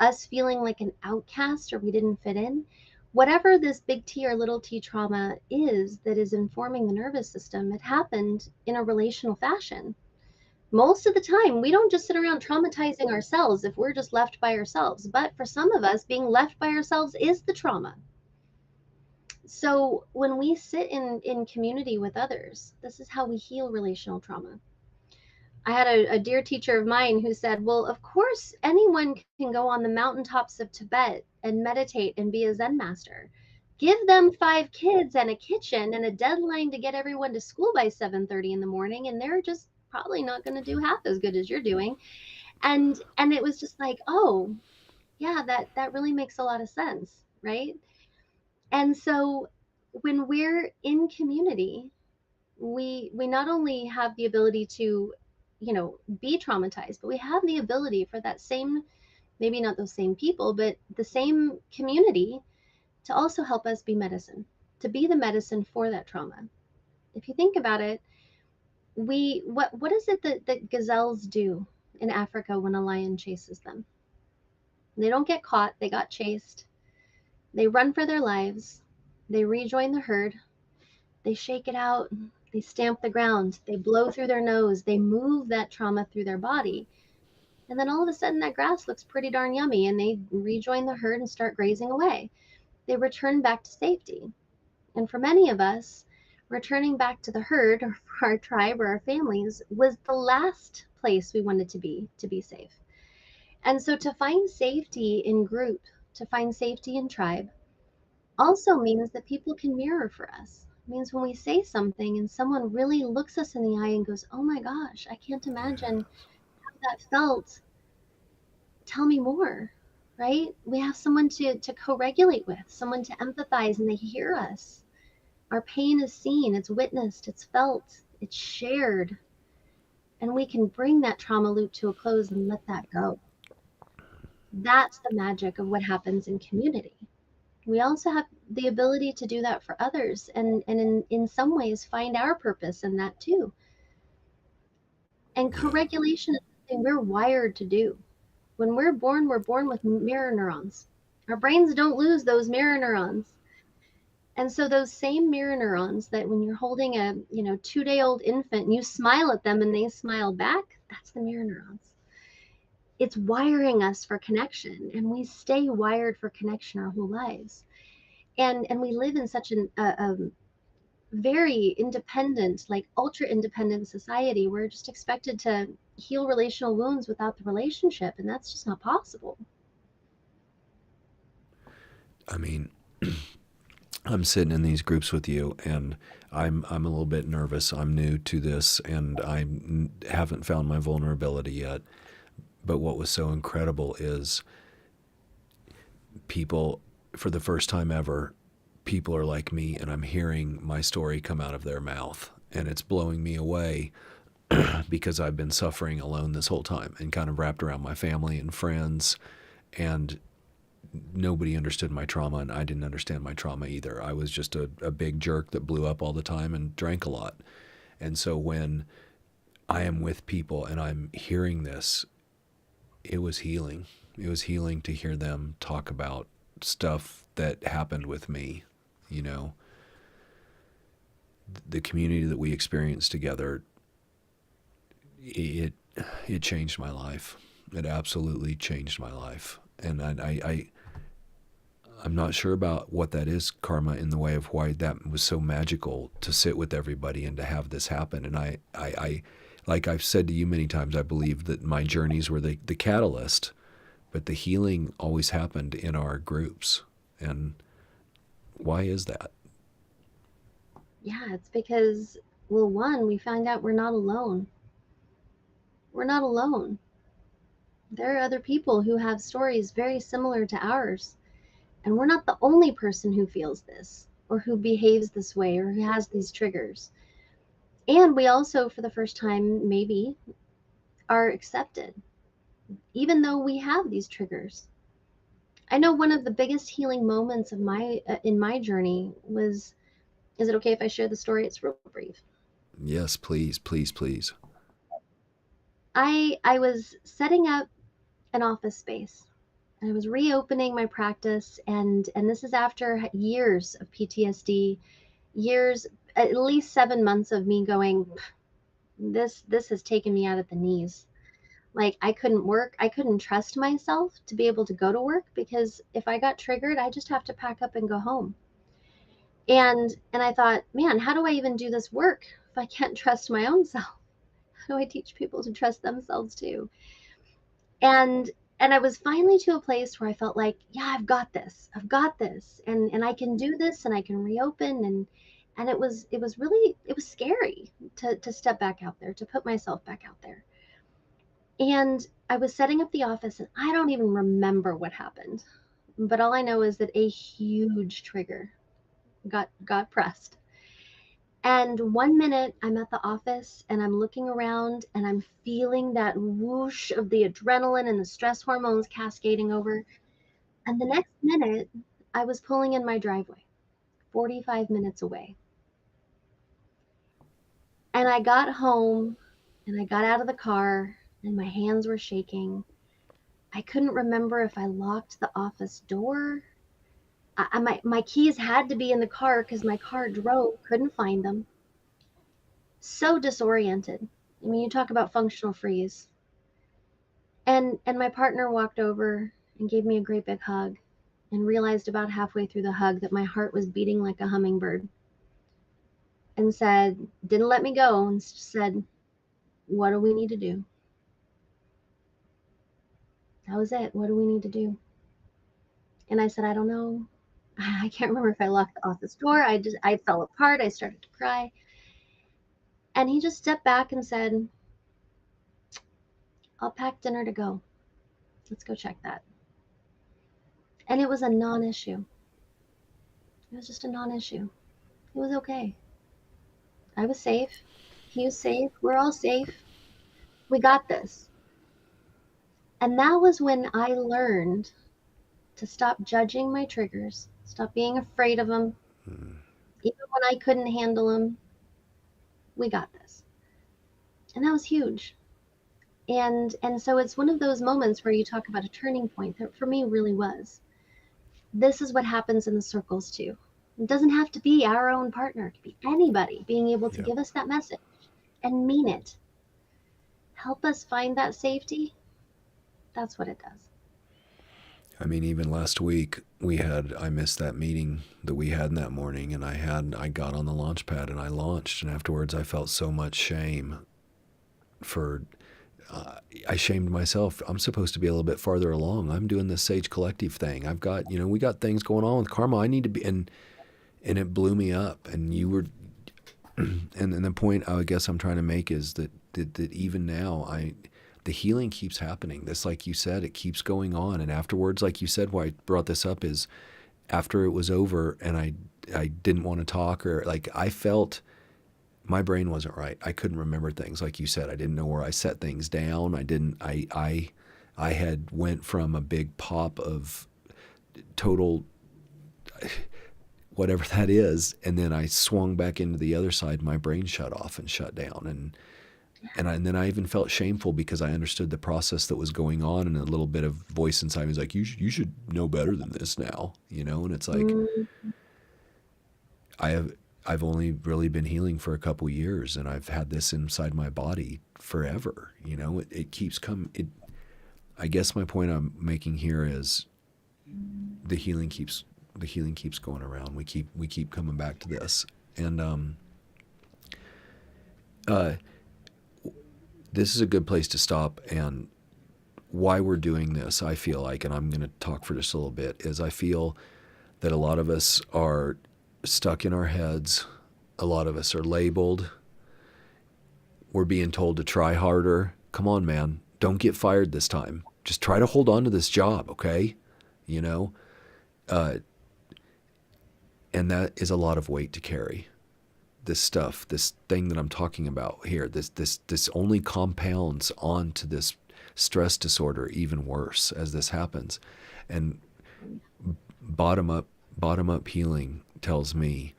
us feeling like an outcast or we didn't fit in. Whatever this big T or little t trauma is that is informing the nervous system, it happened in a relational fashion. Most of the time, we don't just sit around traumatizing ourselves if we're just left by ourselves. But for some of us, being left by ourselves is the trauma. So when we sit in community with others, this is how we heal relational trauma. I had a dear teacher of mine who said, well, of course, anyone can go on the mountaintops of Tibet and meditate and be a Zen master. Give them 5 kids and a kitchen and a deadline to get everyone to school by 7:30 in the morning, and they're just probably not going to do half as good as you're doing. And it was just like, oh, yeah, that really makes a lot of sense, right? And so when we're in community, we not only have the ability to, be traumatized, but we have the ability for that same, maybe not those same people, but the same community to also help us be medicine, to be the medicine for that trauma. If you think about it, what is it that gazelles do in Africa when a lion chases them? They don't get caught, they got chased. They run for their lives. They rejoin the herd. They shake it out. They stamp the ground. They blow through their nose. They move that trauma through their body. And then all of a sudden, that grass looks pretty darn yummy, and they rejoin the herd and start grazing away. They return back to safety. And for many of us, returning back to the herd, or our tribe, or our families, was the last place we wanted to be safe. And so to find safety in group, to find safety in tribe, also means that people can mirror for us. It means when we say something and someone really looks us in the eye and goes, oh my gosh, I can't imagine how that felt. Tell me more. right? We have someone to co-regulate with, someone to empathize, and they hear us. Our pain is seen, it's witnessed, it's felt, it's shared, and we can bring that trauma loop to a close and let that go. That's the magic of what happens in community. We also have the ability to do that for others, and in some ways find our purpose in that too. And Yeah. co-regulation is something we're wired to do. When we're born with mirror neurons. Our brains don't lose those mirror neurons. And so those same mirror neurons that when you're holding a 2-day-old infant and you smile at them and they smile back, that's the mirror neurons. It's wiring us for connection, and we stay wired for connection our whole lives. And we live in such a very independent, like ultra independent society. We're just expected to heal relational wounds without the relationship, and that's just not possible. I mean, I'm sitting in these groups with you, and I'm a little bit nervous. I'm new to this, and haven't found my vulnerability yet. But what was so incredible is people, for the first time ever, people are like me, and I'm hearing my story come out of their mouth, and it's blowing me away because I've been suffering alone this whole time and kind of wrapped around my family and friends, and nobody understood my trauma, and I didn't understand my trauma either. I was just a big jerk that blew up all the time and drank a lot. And so when I am with people and I'm hearing this, it was healing. It was healing to hear them talk about stuff that happened with me. You know, the community that we experienced together, it it changed my life. It absolutely changed my life. And I'm not sure about what that is, Karma, in the way of why that was so magical to sit with everybody and to have this happen. And like I've said to you many times, I believe that my journeys were the catalyst, but the healing always happened in our groups. And why is that? Yeah, it's because, well, one, we find out we're not alone. We're not alone. There are other people who have stories very similar to ours, and we're not the only person who feels this, or who behaves this way, or who has these triggers. And we also, for the first time, maybe, are accepted, even though we have these triggers. I know one of the biggest healing moments of my in my journey was. Is it okay if I share the story? It's real brief. Yes, please, please, please. I was setting up an office space. I was reopening my practice, and this is after years of PTSD, years, at least 7 months of me going, this has taken me out at the knees. Like, I couldn't work. I couldn't trust myself to be able to go to work, because if I got triggered, I just have to pack up and go home. And I thought, man, how do I even do this work if I can't trust my own self? How do I teach people to trust themselves too? And and I was finally to a place where I felt like, yeah, I've got this. I've got this. And I can do this, and I can reopen. And it was really, it was scary to step back out there, to put myself back out there. And I was setting up the office, and I don't even remember what happened. But all I know is that a huge trigger got pressed. And one minute I'm at the office and I'm looking around and I'm feeling that whoosh of the adrenaline and the stress hormones cascading over. And the next minute I was pulling in my driveway, 45 minutes away. And I got home and I got out of the car and my hands were shaking. I couldn't remember if I locked the office door. My keys had to be in the car because my car drove, couldn't find them. So disoriented. I mean, you talk about functional freeze. And my partner walked over and gave me a great big hug, and realized about halfway through the hug that my heart was beating like a hummingbird, and said, didn't let me go, and said, what do we need to do? That was it. What do we need to do? And I said, I don't know. I can't remember if I locked the office door. I fell apart. I started to cry. And he just stepped back and said, I'll pack dinner to go. Let's go check that. And it was a non-issue. It was just a non-issue. It was okay. I was safe. He was safe. We're all safe. We got this. And that was when I learned to stop judging my triggers, stop being afraid of them. Even when I couldn't handle them, we got this. And that was huge. And so it's one of those moments where you talk about a turning point that for me really was. This is what happens in the circles too. It doesn't have to be our own partner. It could be anybody being able to Yeah. give us that message and mean it. Help us find that safety. That's what it does. I mean, even last week I missed that meeting that we had in that morning, and I got on the launch pad and I launched, and afterwards I felt so much shame for, I shamed myself. I'm supposed to be a little bit farther along. I'm doing this Sage Collective thing. I've got, we got things going on with Kharma. I need to be, and it blew me up. And you were, and the point I guess I'm trying to make is that even now the healing keeps happening. This, like you said, it keeps going on. And afterwards, like you said, why I brought this up is after it was over and I didn't want to talk, or like I felt my brain wasn't right. I couldn't remember things. Like you said, I didn't know where I set things down. I had went from a big pop of total whatever that is, and then I swung back into the other side. My brain shut off and shut down, and then I even felt shameful because I understood the process that was going on, and a little bit of voice inside me was like, you should know better than this now, And it's like Mm, I've only really been healing for a couple years, and I've had this inside my body forever. It keeps coming. I guess my point I'm making here is the healing keeps going around. We keep coming back to this, and uh, this is a good place to stop. And why we're doing this, I feel like, and I'm going to talk for just a little bit, is I feel that a lot of us are stuck in our heads. A lot of us are labeled. We're being told to try harder. Come on, man. Don't get fired this time. Just try to hold on to this job, okay? You know? And that is a lot of weight to carry. This stuff, this thing that I'm talking about here, this only compounds onto this stress disorder even worse as this happens. And bottom up healing tells me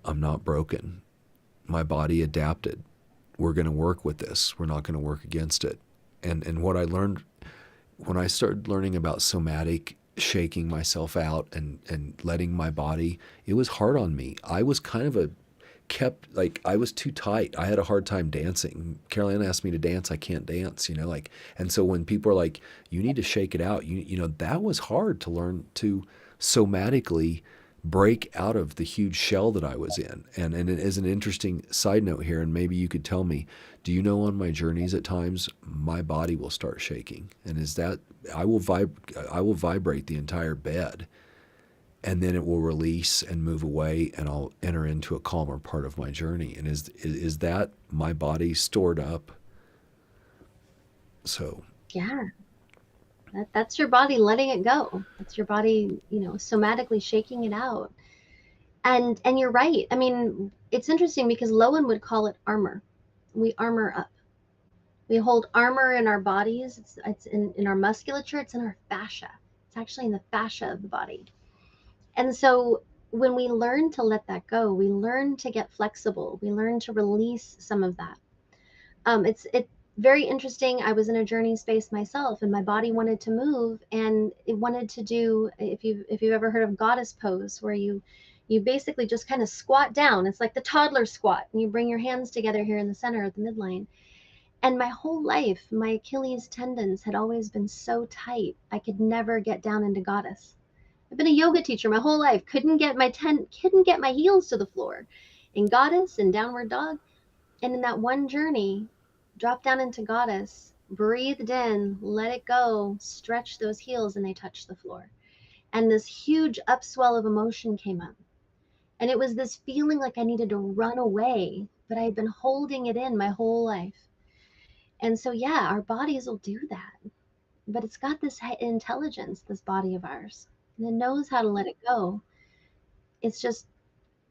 I'm not broken. My body adapted. We're going to work with this. We're not going to work against it. And what I learned when I started learning about somatic, shaking myself out and letting my body, it was hard on me. I was kind of I was too tight. I had a hard time dancing. Caroline asked me to dance. I can't dance, and so when people are like, you need to shake it out, that was hard to learn to somatically break out of the huge shell that I was in. And it is an interesting side note here, and maybe you could tell me, do you know on my journeys at times my body will start shaking, and is that I will vibrate the entire bed, and then it will release and move away, and I'll enter into a calmer part of my journey. And is that my body stored up? So yeah, that's your body letting it go. That's your body, somatically shaking it out. And you're right. I mean, it's interesting because Lowen would call it armor. We armor up. We hold armor in our bodies. It's in our musculature. It's in our fascia. It's actually in the fascia of the body. And so when we learn to let that go, we learn to get flexible. We learn to release some of that. It's very interesting. I was in a journey space myself, and my body wanted to move, and it wanted to do. If you've ever heard of goddess pose, where you basically just kind of squat down. It's like the toddler squat, and you bring your hands together here in the center at the midline. And my whole life, my Achilles tendons had always been so tight, I could never get down into goddess. I've been a yoga teacher my whole life, couldn't get my heels to the floor. In goddess and downward dog, and in that one journey, drop down into goddess, breathed in, let it go, stretch those heels, and they touched the floor. And this huge upswell of emotion came up. And it was this feeling like I needed to run away, but I had been holding it in my whole life. And so, yeah, our bodies will do that. but it's got this intelligence, this body of ours, and it knows how to let it go. It's just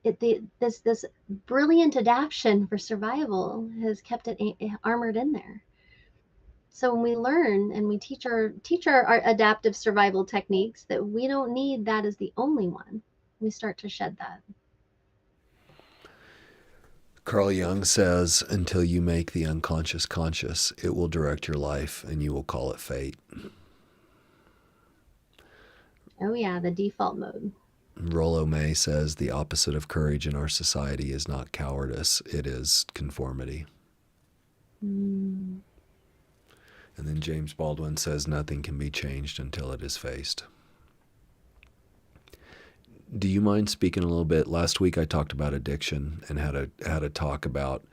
this brilliant adaptation for survival has kept it armored in there. So when we learn and we teach our adaptive survival techniques, that we don't need that as the only one, we start to shed that. Carl Jung says, until you make the unconscious conscious, it will direct your life and you will call it fate. Oh yeah, the default mode. Rollo May says, the opposite of courage in our society is not cowardice, it is conformity. Mm. And then James Baldwin says, nothing can be changed until it is faced. Do you mind speaking a little bit? Last week I talked about addiction and how to talk about.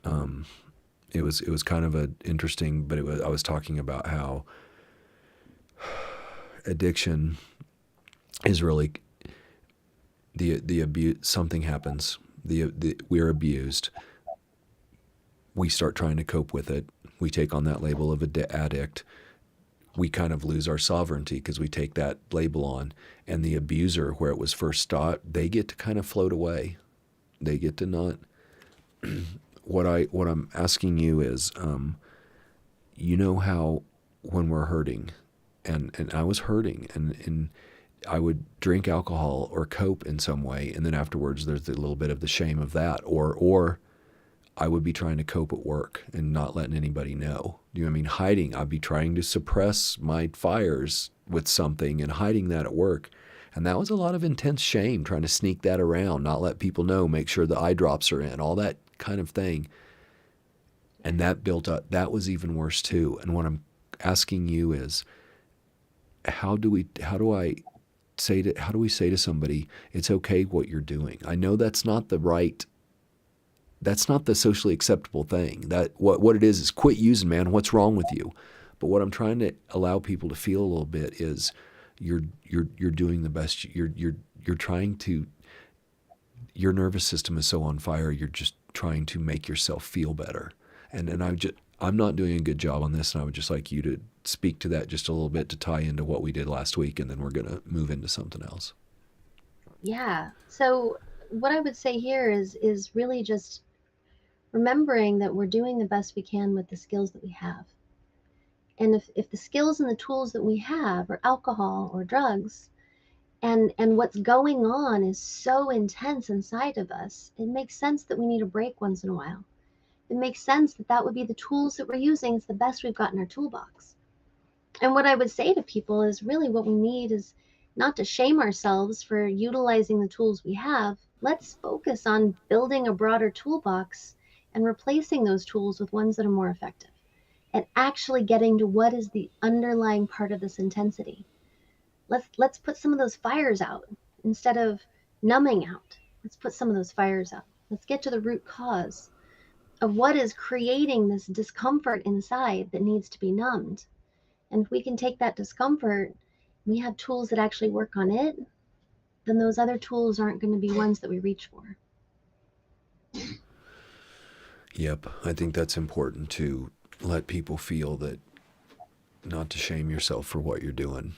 It was kind of interesting, but I was talking about how addiction is really the abuse. Something happens. We're abused. We start trying to cope with it. We take on that label of addict. We kind of lose our sovereignty because we take that label on. And the abuser, where it was first taught, they get to kind of float away. They get to not. What I'm asking you is, you know how when we're hurting, and I was hurting, and I would drink alcohol or cope in some way, and then afterwards there's a little bit of the shame of that, or I would be trying to cope at work and not letting anybody know. Do you know what I mean? Hiding. I'd be trying to suppress my fires with something and hiding that at work. And that was a lot of intense shame, trying to sneak that around, not let people know, make sure the eye drops are in, all that kind of thing. And that built up. That was even worse too. And what I'm asking you is, how do we say to somebody, it's okay what you're doing? I know that's not the socially acceptable thing. That what it is quit using, man. What's wrong with you? But what I'm trying to allow people to feel a little bit is you're doing the best. You're trying to. Your nervous system is so on fire. You're just trying to make yourself feel better. And I'm not doing a good job on this, and I would just like you to speak to that just a little bit to tie into what we did last week, and then we're going to move into something else. Yeah. So what I would say here is really just remembering that we're doing the best we can with the skills that we have. And if the skills and the tools that we have are alcohol or drugs, and what's going on is so intense inside of us, it makes sense that we need a break once in a while. It makes sense that that would be the tools that we're using. It's the best we've got in our toolbox. And what I would say to people is really what we need is not to shame ourselves for utilizing the tools we have. Let's focus on building a broader toolbox and replacing those tools with ones that are more effective, and actually getting to what is the underlying part of this intensity. Let's put some of those fires out instead of numbing out. Let's put some of those fires out. Let's get to the root cause of what is creating this discomfort inside that needs to be numbed. And if we can take that discomfort, we have tools that actually work on it, then those other tools aren't going to be ones that we reach for. Yep, I think that's important to let people feel that, not to shame yourself for what you're doing.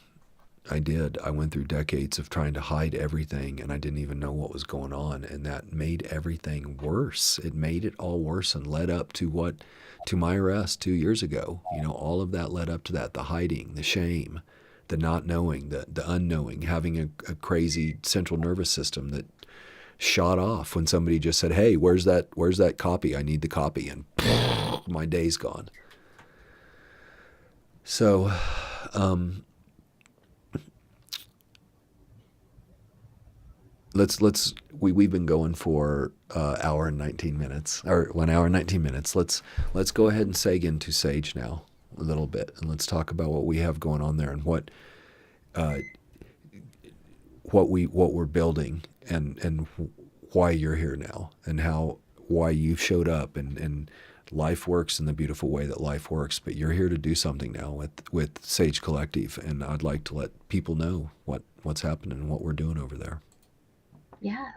I did. I went through decades of trying to hide everything, and I didn't even know what was going on, and that made everything worse. It made it all worse and led up to my arrest 2 years ago. All of that led up to that: the hiding, the shame, the not knowing, the unknowing, having a crazy central nervous system that shot off when somebody just said, "Hey, where's that copy? I need the copy," and my day's gone. So, we've been going for hour and 19 minutes, or 1 hour and 19 minutes. Let's go ahead and seg into Sage now a little bit, and let's talk about what we have going on there and what we're building, and why you're here now, and why you showed up, and life works in the beautiful way that life works. But you're here to do something now with Sage Collective, and I'd like to let people know what's happening and what we're doing over there. Yeah.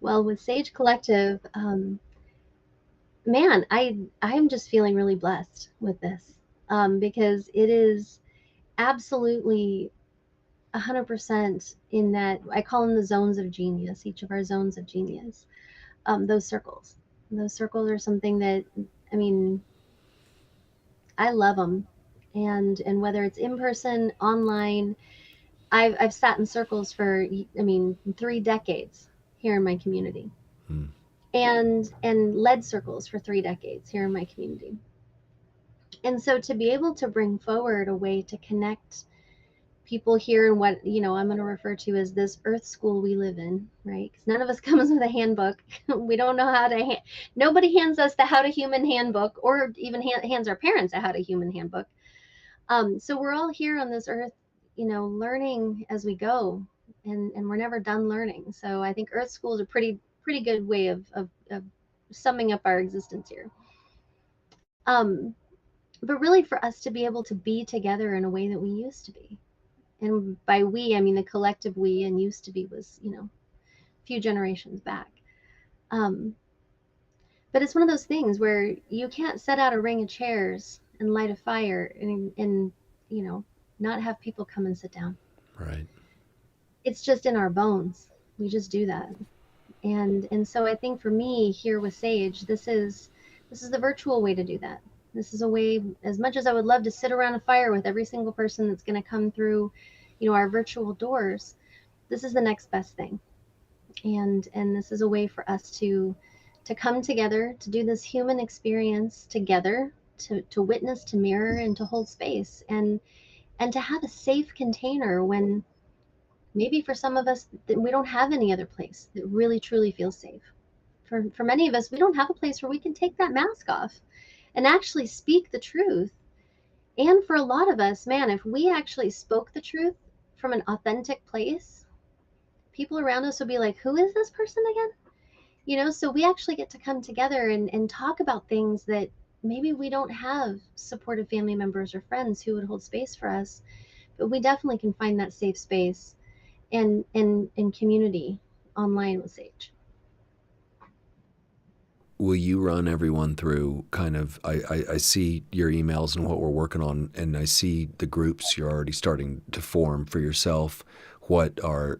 Well, with Sage Collective, man, I'm just feeling really blessed with this, because it is absolutely 100% in that I call them the zones of genius. Each of our zones of genius, those circles. Those circles are something that, I mean, I love them, and whether it's in person, online, I've sat in circles for, I mean, 3 decades here in my community, Hmm. and led circles for 3 decades here in my community. And so to be able to bring forward a way to connect people here in what, I'm going to refer to as this earth school we live in, right? Because none of us comes with a handbook. We don't know how to nobody hands us the how to human handbook, or even hands our parents a how to human handbook. So we're all here on this earth, learning as we go, and we're never done learning. So I think earth school is a pretty good way of summing up our existence here. um but really, for us to be able to be together in a way that we used to be, and by we, I mean the collective we, and used to be was, a few generations back. um but it's one of those things where you can't set out a ring of chairs and light a fire, and not have people come and sit down. Right. It's just in our bones. We just do that. And so I think for me here with Sage, this is the virtual way to do that. This is a way, as much as I would love to sit around a fire with every single person that's going to come through, our virtual doors, this is the next best thing. And this is a way for us to come together, to do this human experience together, to witness, to mirror, and to hold space, and to have a safe container when maybe for some of us we don't have any other place that really truly feels safe. For many of us, we don't have a place where we can take that mask off and actually speak the truth. And for a lot of us, man, if we actually spoke the truth from an authentic place, people around us would be like, who is this person again? So we actually get to come together and talk about things that maybe we don't have supportive family members or friends who would hold space for us, but we definitely can find that safe space and in community online with Sage. Will you run everyone through kind of, I see your emails and what we're working on, and I see the groups you're already starting to form for yourself. What our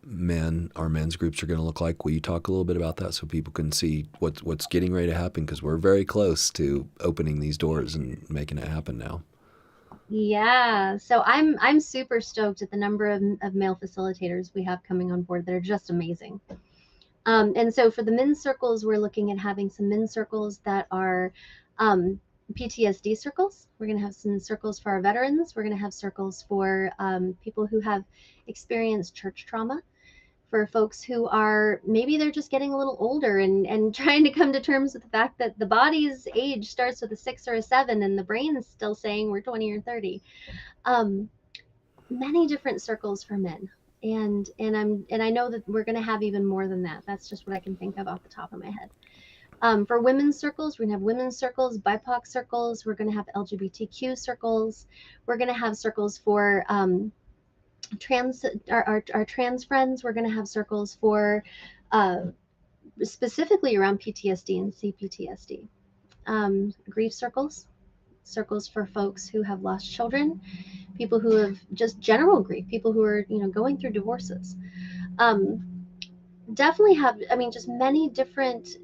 men's groups are going to look like? Will you talk a little bit about that so people can see what's getting ready to happen? Because we're very close to opening these doors and making it happen now. Yeah, so I'm super stoked at the number of male facilitators we have coming on board that are just amazing. And so for the men's circles, we're looking at having some men's circles that are PTSD circles. We're going to have some circles for our veterans. We're going to have circles for people who have experienced church trauma, for folks who are, maybe they're just getting a little older and trying to come to terms with the fact that the body's age starts with a 6 or a 7 and the brain is still saying we're 20 or 30. Um, Many different circles for men. And I know that we're going to have even more than that. That's just what I can think of off the top of my head. For women's circles, we're going to have women's circles, BIPOC circles. We're going to have LGBTQ circles. We're going to have circles for our trans friends. We're going to have circles for specifically around PTSD and CPTSD. Grief circles for folks who have lost children, people who have just general grief, people who are going through divorces. Definitely have, I mean, just many different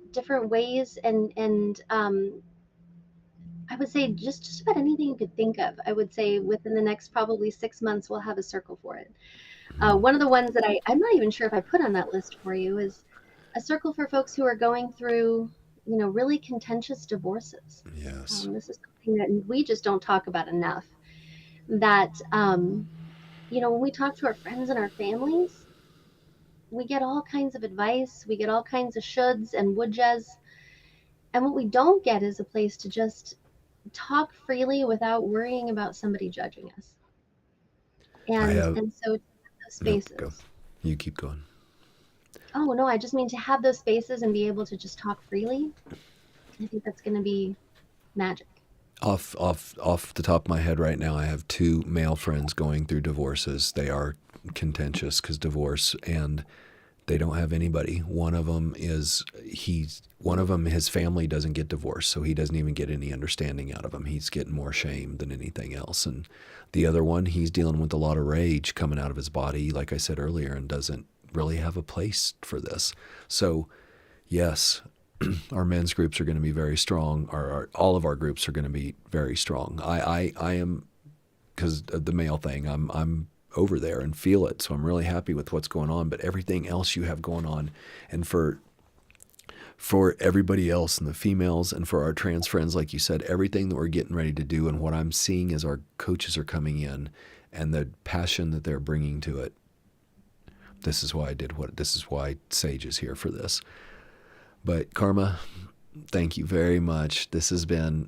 ways, and I would say just about anything you could think of. I would say within the next probably 6 months we'll have a circle for it. One of the ones that I'm not even sure if I put on that list for you is a circle for folks who are going through, really contentious divorces. Yes. This is something that we just don't talk about enough. That, when we talk to our friends and our families, we get all kinds of advice, we get all kinds of shoulds and would-yas, and what we don't get is a place to just talk freely without worrying about somebody judging us. I And have. and so those Nope. Go. spaces. You keep going. Oh no, I just mean to have those spaces and be able to just talk freely. I think that's going to be magic. Off the top of my head right now, I have two male friends going through divorces. They are contentious because divorce, and They don't have anybody. One of them, his family doesn't get divorced, so he doesn't even get any understanding out of him. He's getting more shame than anything else. And the other one, he's dealing with a lot of rage coming out of his body, like I said earlier, and doesn't really have a place for this. So, yes, our men's groups are going to be very strong. All of our groups are going to be very strong. I am, because of the male thing, I'm over there and feel it. So I'm really happy with what's going on, but everything else you have going on, and for everybody else and the females and for our trans friends, like you said, everything that we're getting ready to do and what I'm seeing as our coaches are coming in and the passion that they're bringing to it. This is why Sage is here for this. But Kharma, thank you very much. This has been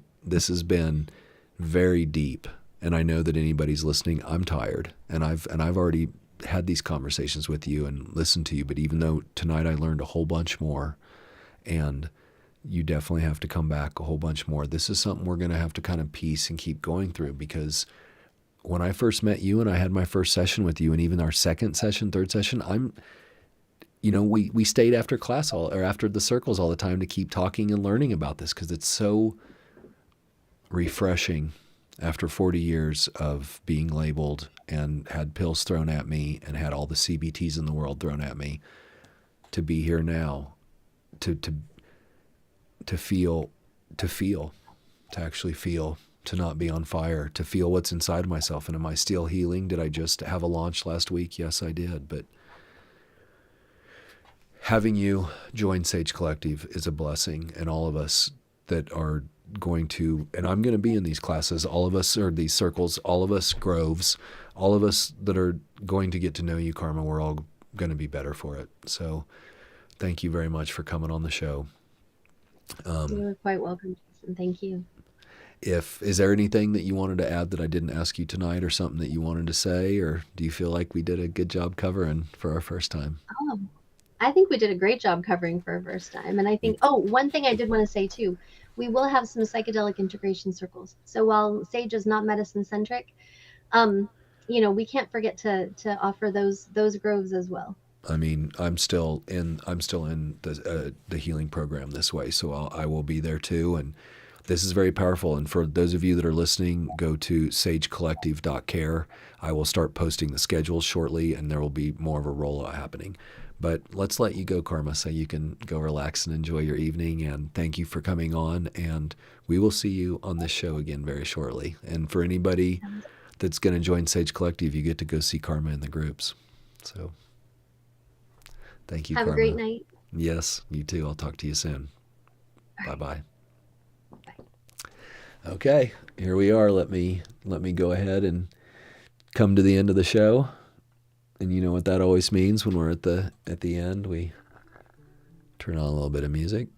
very deep. And I know that anybody's listening, I'm tired, and I've already had these conversations with you and listened to you. But even though tonight I learned a whole bunch more, and you definitely have to come back a whole bunch more. This is something we're going to have to kind of piece and keep going through, because when I first met you and I had my first session with you, and even our second session, third session, we stayed after class after the circles all the time to keep talking and learning about this, because it's so refreshing. After 40 years of being labeled and had pills thrown at me and had all the CBTs in the world thrown at me, to be here now, to actually feel, to not be on fire, to feel what's inside myself. And am I still healing? Did I just have a launch last week? Yes, I did. But having you join Sage Collective is a blessing, and all of us that are going to, and I'm going to be in these classes, all of us, or these circles, all of us Groves, all of us that are going to get to know you, Kharma, we're all going to be better for it. So thank you very much for coming on the show. You're quite welcome, Jason. Thank you. Is there anything that you wanted to add that I didn't ask you tonight, or something that you wanted to say, or do you feel like we did a good job covering for our first time? Oh, I think we did a great job covering for our first time. And I think, one thing I did want to say too, we will have some psychedelic integration circles. So while Sage is not medicine centric, we can't forget to offer those groves as well. I mean, I'm still in the healing program this way, so I will be there too. And this is very powerful. And for those of you that are listening, go to sagecollective.care. I will start posting the schedules shortly, and there will be more of a rollout happening. But let's let you go, Kharma, so you can go relax and enjoy your evening. And thank you for coming on. And we will see you on this show again very shortly. And for anybody that's going to join Sage Collective, you get to go see Kharma in the groups. So thank you, Have Kharma. a great night. Yes, you too. I'll talk to you soon. All Bye-bye. right. Bye. Okay, here we are. Let me go ahead and come to the end of the show. And you know what that always means when we're at the end, we turn on a little bit of music.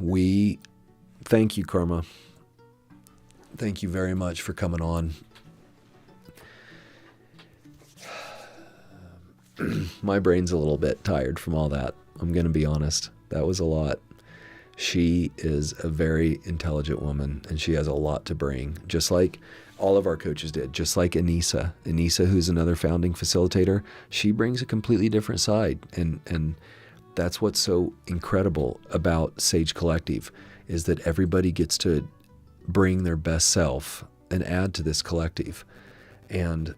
We thank you, Kharma. Thank you very much for coming on. My brain's a little bit tired from all that. I'm going to be honest. That was a lot. She is a very intelligent woman, and she has a lot to bring, just like all of our coaches did, just like Anissa. Anissa, who's another founding facilitator, she brings a completely different side. And that's what's so incredible about Sage Collective, is that everybody gets to bring their best self and add to this collective. And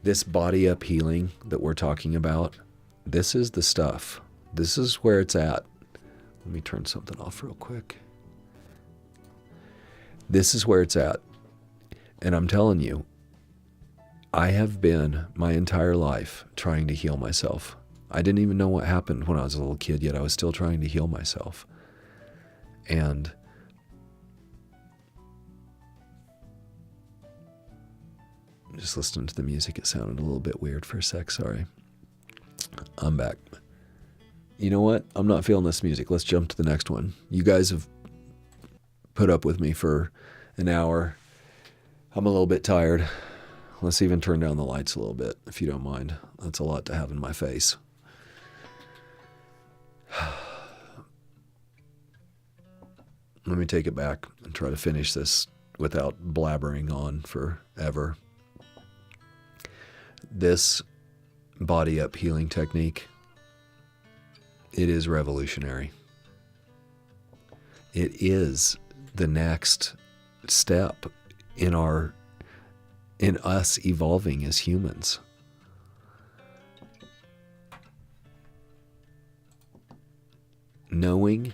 this body up healing that we're talking about, this is the stuff. This is where it's at. Let me turn something off real quick. This is where it's at. And I'm telling you, I have been my entire life trying to heal myself. I didn't even know what happened when I was a little kid, yet I was still trying to heal myself. And just listening to the music, it sounded a little bit weird for a sec, sorry. I'm back. You know what? I'm not feeling this music. Let's jump to the next one. You guys have put up with me for an hour. I'm a little bit tired. Let's even turn down the lights a little bit, if you don't mind. That's a lot to have in my face. Let me take it back and try to finish this without blabbering on forever. This body up healing technique, it is revolutionary. It is the next step in us evolving as humans. Knowing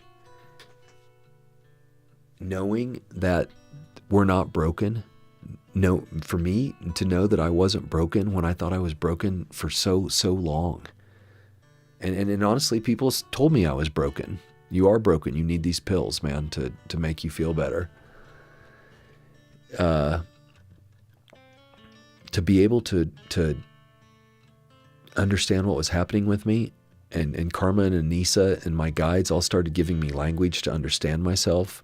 that we're not broken. No, for me to know that I wasn't broken when I thought I was broken for so long. And honestly, people told me I was broken. You are broken. You need these pills, man, to make you feel better. To be able to understand what was happening with me, and Kharma and Anissa and my guides all started giving me language to understand myself.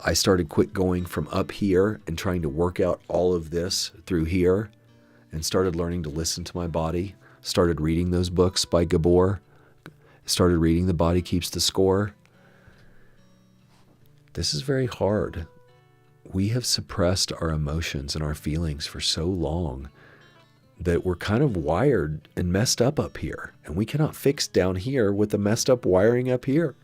I started quit going from up here and trying to work out all of this through here, and started learning to listen to my body. Started reading those books by Gabor. Started reading The Body Keeps the Score. This is very hard. We have suppressed our emotions and our feelings for so long that we're kind of wired and messed up here. And we cannot fix down here with the messed up wiring up here.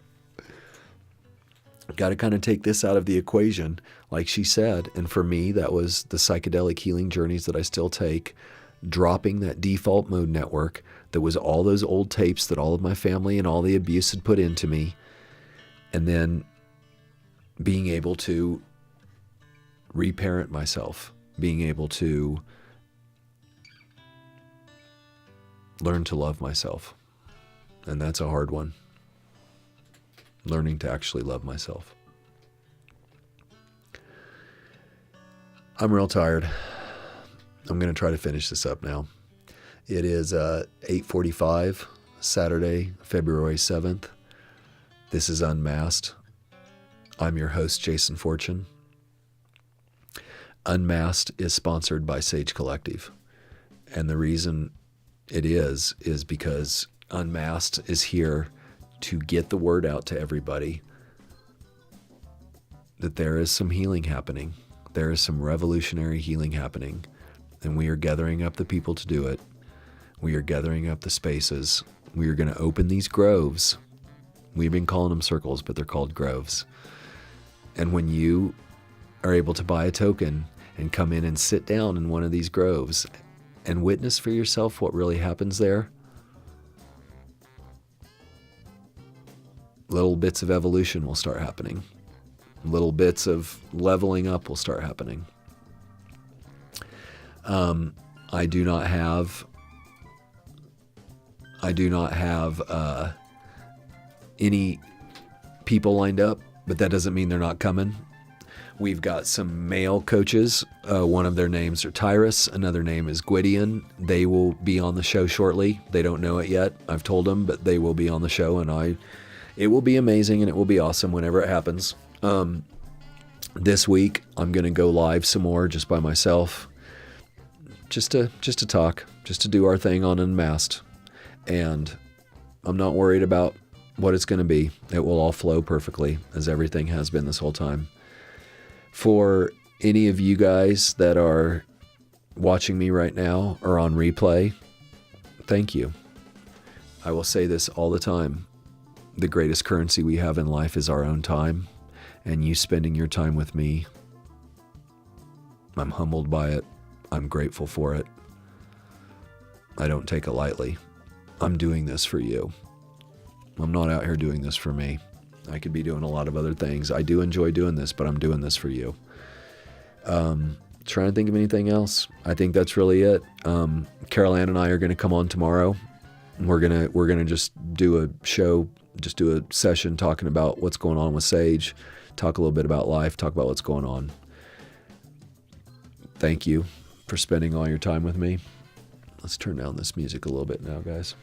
Got to kind of take this out of the equation, like she said. And for me, that was the psychedelic healing journeys that I still take, dropping that default mode network that was all those old tapes that all of my family and all the abuse had put into me. And then being able to reparent myself, being able to learn to love myself. And that's a hard one. Learning to actually love myself. I'm real tired. I'm going to try to finish this up now. It is 8:45, Saturday, February 7th. This is Unmasked. I'm your host, Jason Fortune. Unmasked is sponsored by Sage Collective. And the reason it is because Unmasked is here to get the word out to everybody that there is some healing happening. There is some revolutionary healing happening. And we are gathering up the people to do it. We are gathering up the spaces. We are going to open these groves. We've been calling them circles, but they're called groves. And when you are able to buy a token and come in and sit down in one of these groves and witness for yourself what really happens there, little bits of evolution will start happening. Little bits of leveling up will start happening. I do not have any people lined up, but that doesn't mean they're not coming. We've got some male coaches. One of their names are Tyrus. Another name is Gwydion. They will be on the show shortly. They don't know it yet. I've told them, but they will be on the show, and it will be amazing, and it will be awesome whenever it happens. This week, I'm going to go live some more just by myself, just to talk, just to do our thing on Unmasked. And I'm not worried about what it's going to be. It will all flow perfectly, as everything has been this whole time. For any of you guys that are watching me right now or on replay, thank you. I will say this all the time. The greatest currency we have in life is our own time, and you spending your time with me, I'm humbled by it. I'm grateful for it. I don't take it lightly. I'm doing this for you. I'm not out here doing this for me. I could be doing a lot of other things. I do enjoy doing this, but I'm doing this for you. Trying to think of anything else. I think that's really it. Carol Ann and I are going to come on tomorrow. We're gonna just do a show, just do a session talking about what's going on with Sage, talk a little bit about life, talk about what's going on. Thank you for spending all your time with me. Let's turn down this music a little bit now, guys.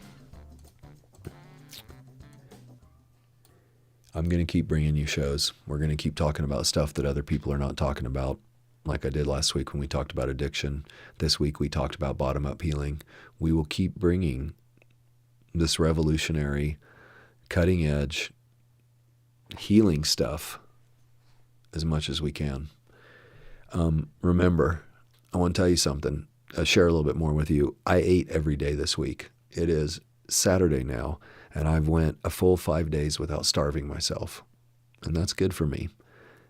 I'm going to keep bringing you shows. We're going to keep talking about stuff that other people are not talking about, like I did last week when we talked about addiction. This week we talked about bottom-up healing. We will keep bringing this revolutionary, cutting-edge healing stuff as much as we can. Remember, I want to tell you something. Share a little bit more with you. I ate every day this week. It is Saturday now, and I've went a full 5 days without starving myself. And that's good for me.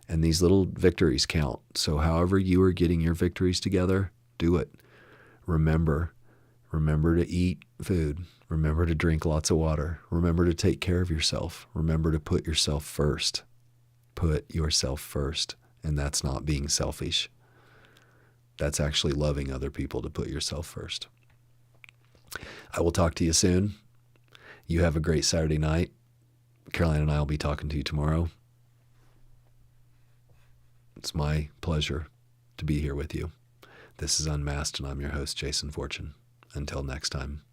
And these little victories count. So however you are getting your victories together, do it. Remember to eat food. Remember to drink lots of water. Remember to take care of yourself. Remember to put yourself first. Put yourself first. And that's not being selfish. That's actually loving other people to put yourself first. I will talk to you soon. You have a great Saturday night. Caroline and I will be talking to you tomorrow. It's my pleasure to be here with you. This is Unmasked, and I'm your host, Jason Fortune. Until next time.